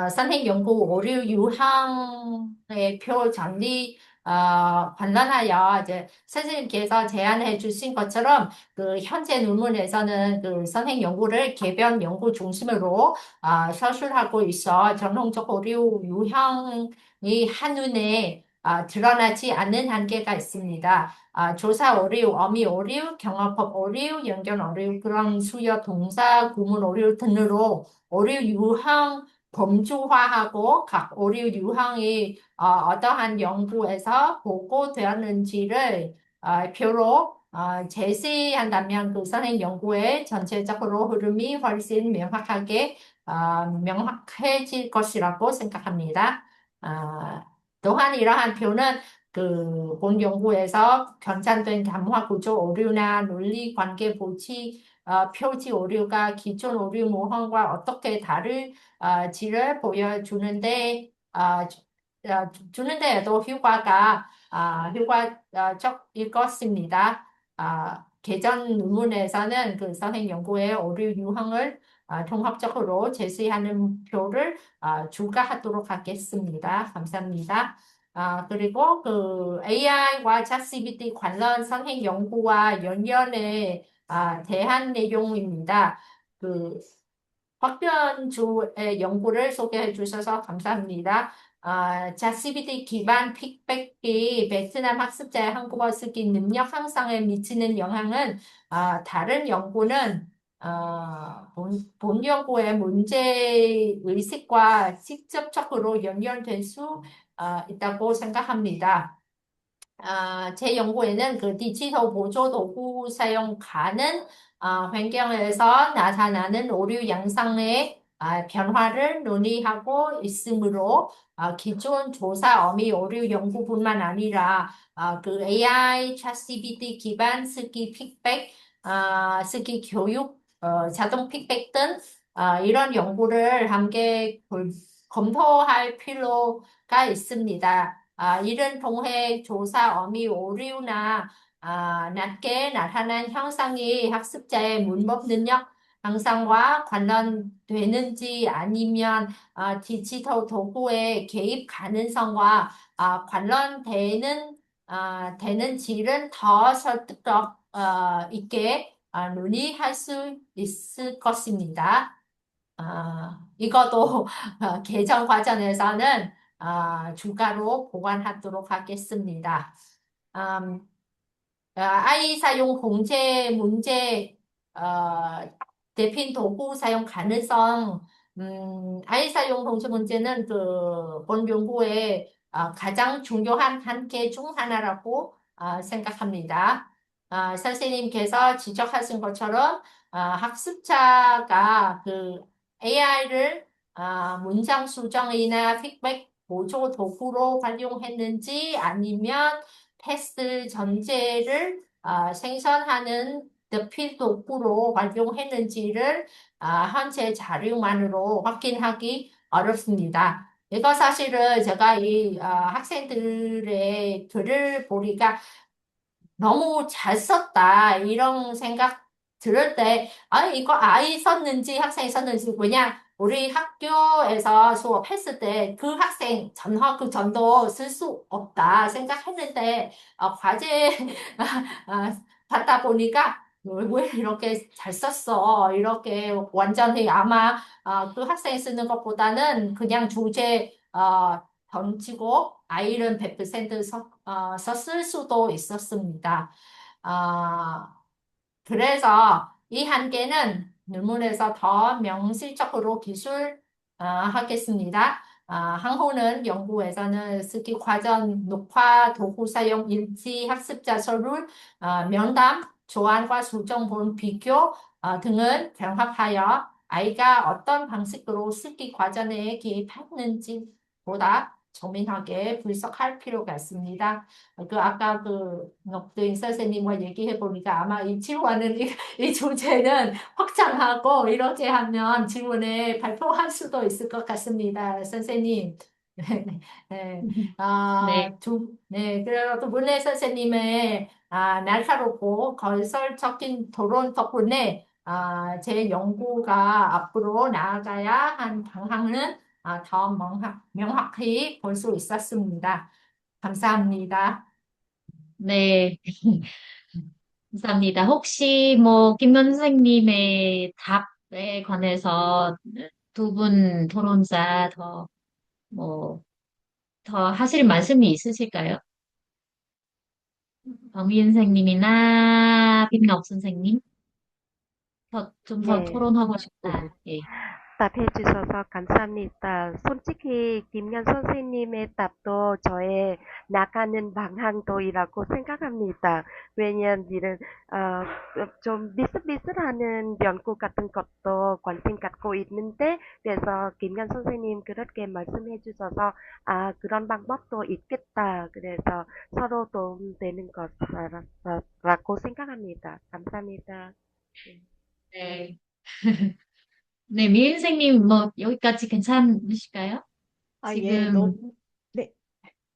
선행 연구 오류 유형의 표 정리, 관련하여 이제 선생님께서 제안해 주신 것처럼 그 현재 논문에서는 그 선행 연구를 개별 연구 중심으로 서술하고 있어 전통적 오류 유형이 한눈에 드러나지 않는 한계가 있습니다. 조사 오류, 어미 오류, 경어법 오류, 연결 오류, 그런 수요 동사, 구문 오류 등으로 오류 유형 범주화하고 각 오류 유형이 어떠한 연구에서 보고되었는지를 표로 제시한다면 그 선행 연구의 전체적으로 흐름이 훨씬 명확해질 것이라고 생각합니다. 또한 이러한 표는 본 연구에서 견산된 담화 구조 오류나 논리 관계 표지 오류가 기존 오류 모형과 어떻게 다를지를 보여주는데, 주는데에도 효과적일 것입니다. 개정 논문에서는 그 선행 연구의 오류 유형을 종합적으로 제시하는 표를 추가하도록 하겠습니다. 감사합니다. 그리고 그 AI와 ChatGPT 관련 선행 연구와 연결에 대한 내용입니다. 그 박변주의 연구를 소개해 주셔서 감사합니다. ChatGPT 기반 픽백이 베트남 학습자의 한국어 쓰기 능력 향상에 미치는 영향은 다른 연구는 본 연구의 문제 의식과 직접적으로 연결될 수 있다고 생각합니다. 제 연구에는 그 디지털 보조 도구 사용 가능 환경에서 나타나는 오류 양상의 변화를 논의하고 있으므로 기존 조사 어미 오류 연구뿐만 아니라 그 AI, ChatGPT 기반 쓰기 픽백, 쓰기 교육, 자동 픽백 등 이런 연구를 함께 검토할 필요가 있습니다. 이런 동해 조사 어미 오류나 낮게 나타난 현상이 학습자의 문법 능력 향상과 관련되는지 아니면 디지털 도구의 개입 가능성과 되는지를 더 설득력 있게 논의할 수 있을 것입니다. 이것도 개정 과정에서는 추가로 보완하도록 하겠습니다. 음, 아이 사용 공제 문제, 대핀 도구 사용 가능성, 아이 사용 공제 문제는 본 연구의 가장 중요한 한계 중 하나라고 생각합니다. 선생님께서 지적하신 것처럼 학습자가 그 AI를 문장 수정이나 피드백 보조 도구로 활용했는지 아니면 테스트 전제를 생성하는 대필 도구로 활용했는지를 현재 자료만으로 확인하기 어렵습니다. 이거 사실은 제가 이 학생들의 글을 보니까 너무 잘 썼다 이런 생각 들을 때 이거 아이 썼는지 학생이 썼는지 그냥 우리 학교에서 수업했을 때 그 학생 전화 그 전도 쓸 수 없다 생각했는데 과제 받다 보니까 왜 이렇게 잘 썼어 이렇게 완전히 아마 그 학생이 쓰는 것보다는 그냥 주제 던지고 아이는 100% 썼을 수도 있었습니다. 아, 그래서 이 한계는 논문에서 더 명시적으로 기술하겠습니다. 항호는 연구에서는 스키 과정 녹화 도구 사용 일지 학습자 서류 면담 조안과 수정본 비교 등을 병합하여 아이가 어떤 방식으로 스키 과정에 개입했는지 보다 조민하게 분석할 필요가 있습니다. 아까 녹두인 선생님과 얘기해 보니까 아마 이 질문은 이 주제는 확장하고 이렇게 하면 질문에 발표할 수도 있을 것 같습니다. 선생님. 네, 네. 그리고 또 문혜 선생님의 날카롭고 건설적인 토론 덕분에 제 연구가 앞으로 나아가야 한 방향은 더 명확히 볼 수 있었습니다. 감사합니다. 네. 감사합니다. 혹시 뭐 김 선생님의 답에 관해서 두 분 토론자 뭐 더 하실 말씀이 있으실까요? 정민 선생님이나 김옥 선생님? 좀 더 네. 토론하고 싶다. 예. 답해 주셔서 감사합니다. 솔직히 김연 선생님의 답도 저의 나가는 방향도이라고 생각합니다. 왜냐하면 좀 비슷비슷하는 연구 같은 것도 관심 갖고 있는데 그래서 김연 선생님 그렇게 말씀해 주셔서 그런 방법도 있겠다. 그래서 서로 도움되는 것이라고 생각합니다. 감사합니다. 네. 네, 미인 선생님, 뭐, 여기까지 괜찮으실까요? 예, 지금, 네,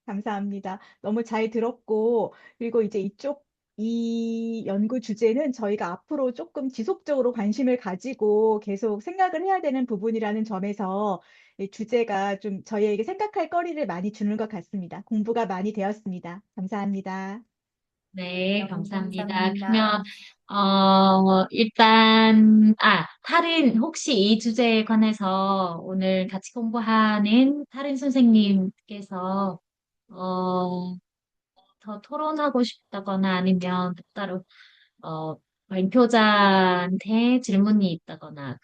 감사합니다. 너무 잘 들었고, 그리고 이제 이 연구 주제는 저희가 앞으로 조금 지속적으로 관심을 가지고 계속 생각을 해야 되는 부분이라는 점에서 이 주제가 좀 저희에게 생각할 거리를 많이 주는 것 같습니다. 공부가 많이 되었습니다. 감사합니다. 네, 너무 감사합니다. 그러면, 감사합니다. 일단, 혹시 이 주제에 관해서 오늘 같이 공부하는 다른 선생님께서, 어, 더 토론하고 싶다거나 아니면 따로, 어, 발표자한테 질문이 있다거나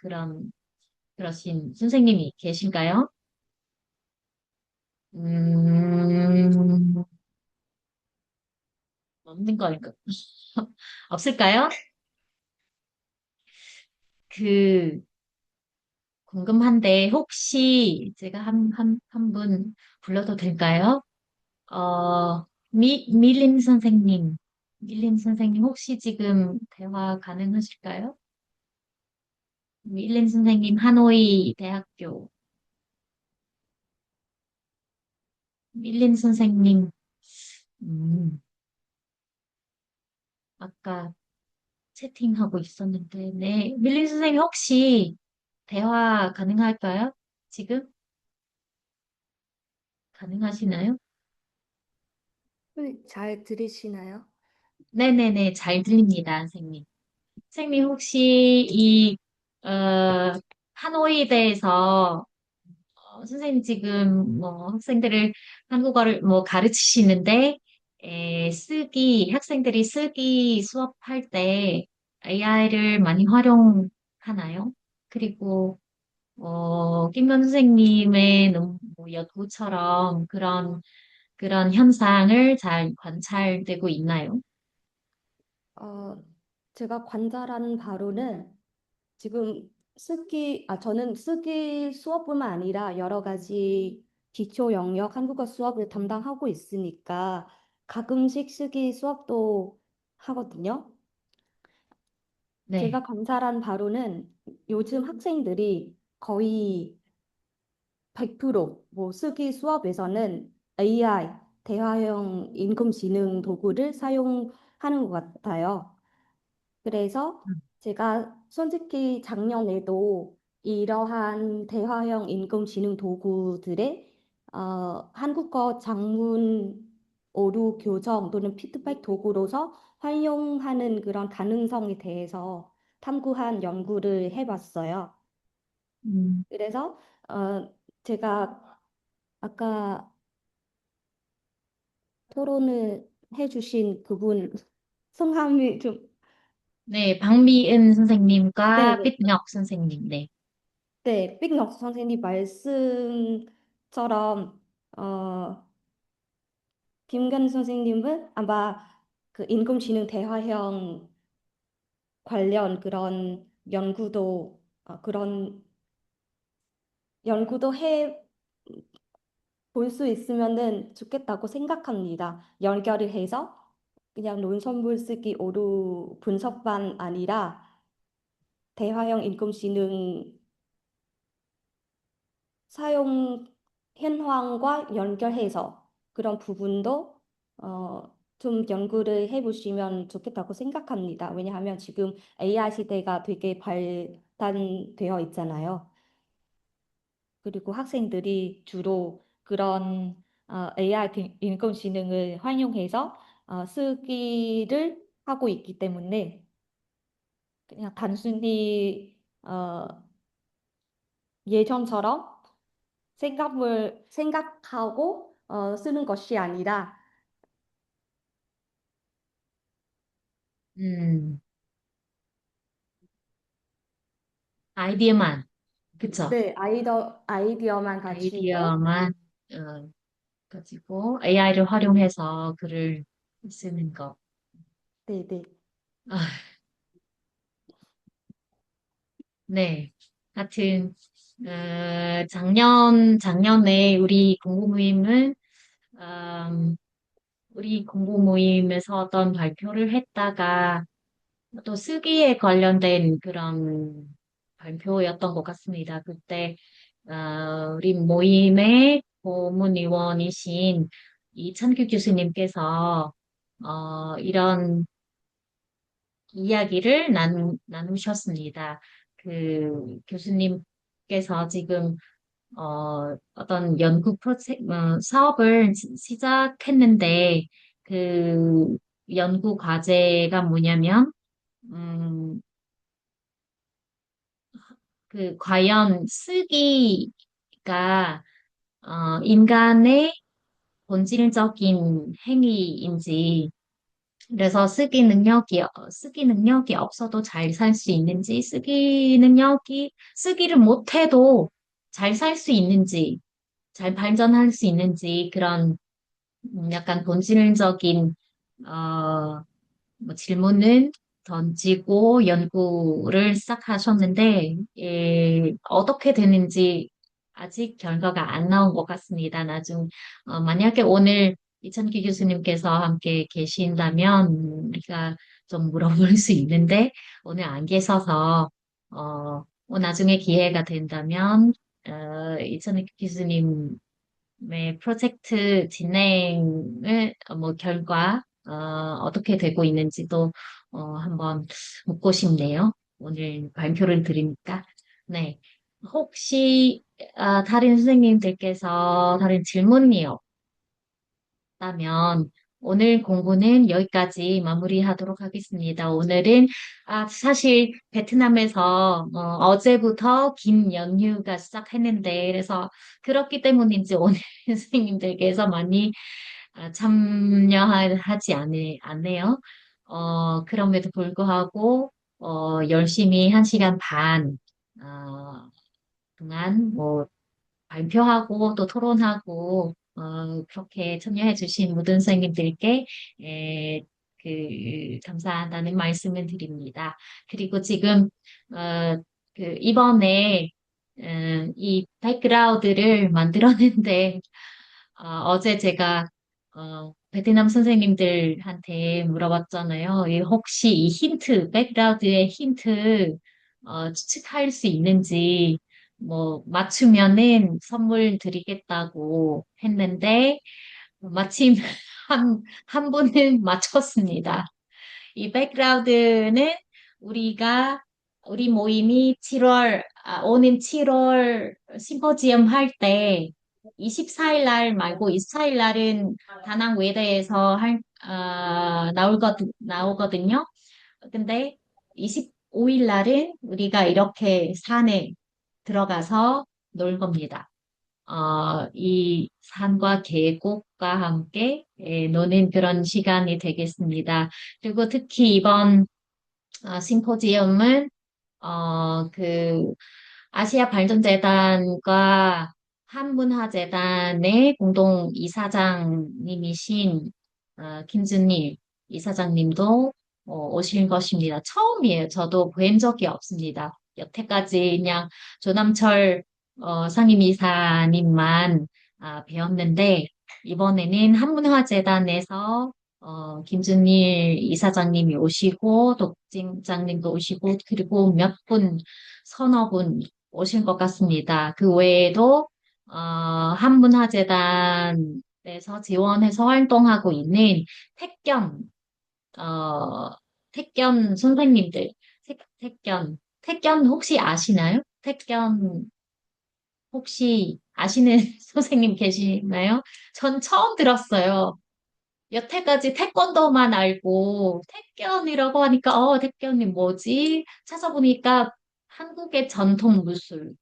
그러신 선생님이 계신가요? 음, 없는 거니까. 없을까요? 그, 궁금한데, 혹시 제가 한 분 불러도 될까요? 밀린 선생님. 밀린 선생님, 혹시 지금 대화 가능하실까요? 밀린 선생님, 하노이 대학교. 밀린 선생님, 음, 아까 채팅하고 있었는데, 네. 밀린 선생님, 혹시 대화 가능할까요? 지금? 가능하시나요? 잘 들으시나요? 네네네, 잘 들립니다, 선생님. 선생님, 혹시 하노이에 대해서, 선생님 지금 뭐 학생들을 한국어를 뭐 가르치시는데, 학생들이 쓰기 수업할 때 AI를 많이 활용하나요? 그리고, 김건 선생님의 뭐 연구처럼 그런 현상을 잘 관찰되고 있나요? 어, 제가 관찰한 바로는 지금 저는 쓰기 수업뿐만 아니라 여러 가지 기초 영역 한국어 수업을 담당하고 있으니까 가끔씩 쓰기 수업도 하거든요. 네. 제가 관찰한 바로는 요즘 학생들이 거의 100%뭐 쓰기 수업에서는 AI, 대화형 인공지능 도구를 사용하는 것 같아요. 그래서 제가 솔직히 작년에도 이러한 대화형 인공지능 도구들의 한국어 장문 오류 교정 또는 피드백 도구로서 활용하는 그런 가능성에 대해서 탐구한 연구를 해봤어요. 음, 그래서 제가 아까 토론을 해주신 그분 성함이 좀, 네, 박미은 선생님과 네네. 삐տն혁 선생님, 네. 네, 빅nok 선생님 말씀처럼, 어, 김관 선생님은 아마 그 인공지능 대화형 관련 그런 연구도 해 볼 수 있으면은 좋겠다고 생각합니다. 연결을 해서 그냥 논설문 쓰기 오류 분석만 아니라 대화형 인공지능 사용 현황과 연결해서 그런 부분도 좀 연구를 해보시면 좋겠다고 생각합니다. 왜냐하면 지금 AI 시대가 되게 발달되어 있잖아요. 그리고 학생들이 주로 그런 AI 인공지능을 활용해서 쓰기를 하고 있기 때문에 그냥 단순히 예전처럼 생각하고 쓰는 것이 아니라 음, 아이디어만, 그쵸? 네, 아이디어만 가지고 아이디어만, 가지고 AI를 활용해서 글을 쓰는 거. 네, 네. 아, 네. 하여튼, 작년에 우리 공부 모임에서 어떤 발표를 했다가 또 쓰기에 관련된 그런 발표였던 것 같습니다. 그때 우리 모임의 고문위원이신 이찬규 교수님께서 이런 이야기를 나누셨습니다. 그 교수님께서 지금 어떤 연구 사업을 시작했는데 그 연구 과제가 뭐냐면, 음, 과연 쓰기가, 인간의 본질적인 행위인지, 그래서 쓰기 능력이 없어도 잘 살 수 있는지, 쓰기를 못해도 잘 살 수 있는지, 잘 발전할 수 있는지, 그런 약간 본질적인, 어, 뭐 질문을 던지고 연구를 시작하셨는데, 어떻게 되는지 아직 결과가 안 나온 것 같습니다. 만약에 오늘 이찬기 교수님께서 함께 계신다면, 우리가 좀 물어볼 수 있는데, 오늘 안 계셔서, 나중에 기회가 된다면, 이찬기 교수님 프로젝트 진행을, 결과, 어떻게 되고 있는지도, 한번 묻고 싶네요. 오늘 발표를 들으니까. 네. 혹시, 다른 선생님들께서 다른 질문이 없다면, 오늘 공부는 여기까지 마무리하도록 하겠습니다. 오늘은, 사실 베트남에서, 어제부터 긴 연휴가 시작했는데, 그래서 그렇기 때문인지 오늘 선생님들께서 많이 참여하지 않네요. 그럼에도 불구하고, 열심히 1시간 반, 동안 발표하고 또 토론하고, 그렇게 참여해주신 모든 선생님들께, 에, 감사하다는 말씀을 드립니다. 그리고 지금, 어, 이번에, 이 백그라운드를 만들었는데, 어제 제가 베트남 선생님들한테 물어봤잖아요. 혹시 이 백그라운드의 힌트 추측할 수 있는지, 맞추면은 선물 드리겠다고 했는데, 마침 한 분은 맞췄습니다. 이 백그라운드는 우리 모임이 오는 7월 심포지엄 할 때 24일 날 말고 24일 날은 다낭 외대에서 나오거든요. 근데 25일 날은 우리가 이렇게 산에 들어가서 놀 겁니다. 이 산과 계곡과 함께 노는 그런 시간이 되겠습니다. 그리고 특히 이번 심포지엄은 아시아 발전재단과 한문화재단의 공동 이사장님이신 김준일 이사장님도 오실 것입니다. 처음이에요. 저도 뵌 적이 없습니다. 여태까지 그냥 조남철 상임이사님만 배웠는데 이번에는 한문화재단에서 김준일 이사장님이 오시고, 독진장님도 오시고, 그리고 서너 분 오실 것 같습니다. 그 외에도, 한문화재단에서 지원해서 활동하고 있는 택견, 어, 택견 선생님들, 택견 혹시 아시나요? 택견 혹시 아시는 선생님 계시나요? 전 처음 들었어요. 여태까지 태권도만 알고 택견이라고 하니까 택견이 뭐지? 찾아보니까 한국의 전통 무술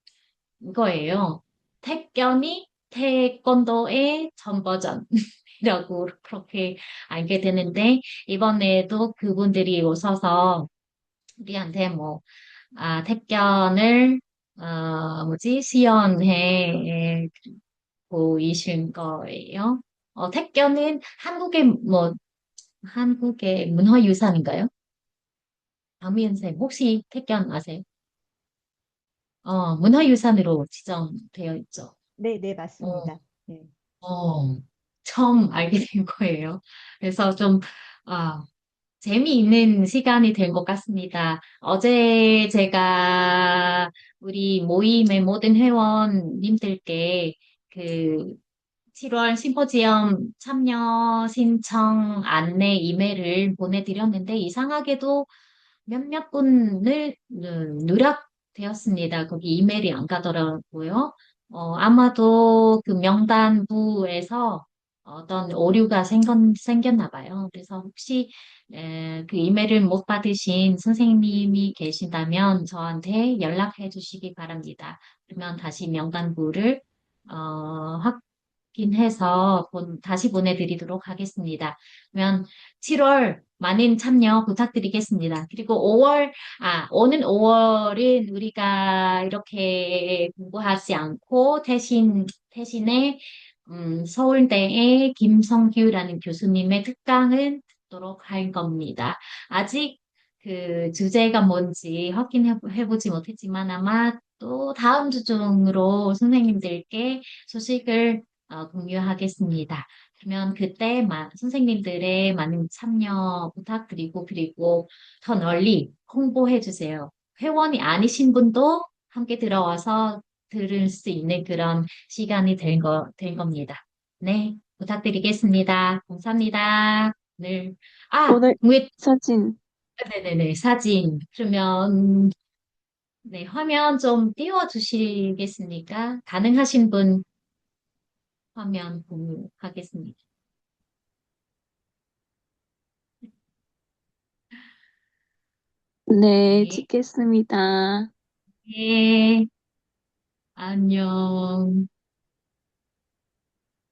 이거예요. 택견이 태권도의 전 버전이라고 그렇게 알게 되는데 이번에도 그분들이 오셔서 우리한테 택견을 시연해 보이실 거예요. 택견은 한국의 문화유산인가요? 박미연 선생님, 혹시 택견 아세요? 문화유산으로 지정되어 있죠. 네, 네, 어, 맞습니다. 네. 어, 처음 알게 된 거예요. 그래서 좀, 아, 재미있는 시간이 된 것 같습니다. 어제 제가 우리 모임의 모든 회원님들께 그 7월 심포지엄 참여 신청 안내 이메일을 보내드렸는데 이상하게도 몇몇 분을 누락되었습니다. 거기 이메일이 안 가더라고요. 아마도 그 명단부에서 어떤 오류가 생겼나 봐요. 그래서 혹시 그 이메일을 못 받으신 선생님이 계신다면 저한테 연락해 주시기 바랍니다. 그러면 다시 명단부를 확인해서 다시 보내드리도록 하겠습니다. 그러면 7월 많은 참여 부탁드리겠습니다. 그리고 오는 5월은 우리가 이렇게 공부하지 않고 대신에 서울대의 김성규라는 교수님의 특강을 듣도록 할 겁니다. 아직 그 주제가 뭔지 확인해 보지 못했지만 아마 또 다음 주 중으로 선생님들께 소식을 공유하겠습니다. 그러면 그때 선생님들의 많은 참여 부탁드리고 그리고 더 널리 홍보해 주세요. 회원이 아니신 분도 함께 들어와서 들을 수 있는 그런 시간이 될 겁니다. 네, 부탁드리겠습니다. 감사합니다. 네. 오늘 왜, 사진, 네네네, 사진. 그러면, 네, 화면 좀 띄워주시겠습니까? 가능하신 분 화면 공유하겠습니다. 네, 네, 찍겠습니다. 네, 안녕.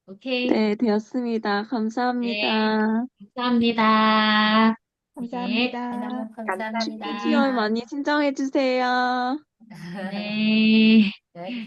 오케이. 네, 되었습니다. 네, 감사합니다. 감사합니다. 네, 네, 감사합니다. 너무 감사합니다. 12월 많이 신청해 주세요. 네.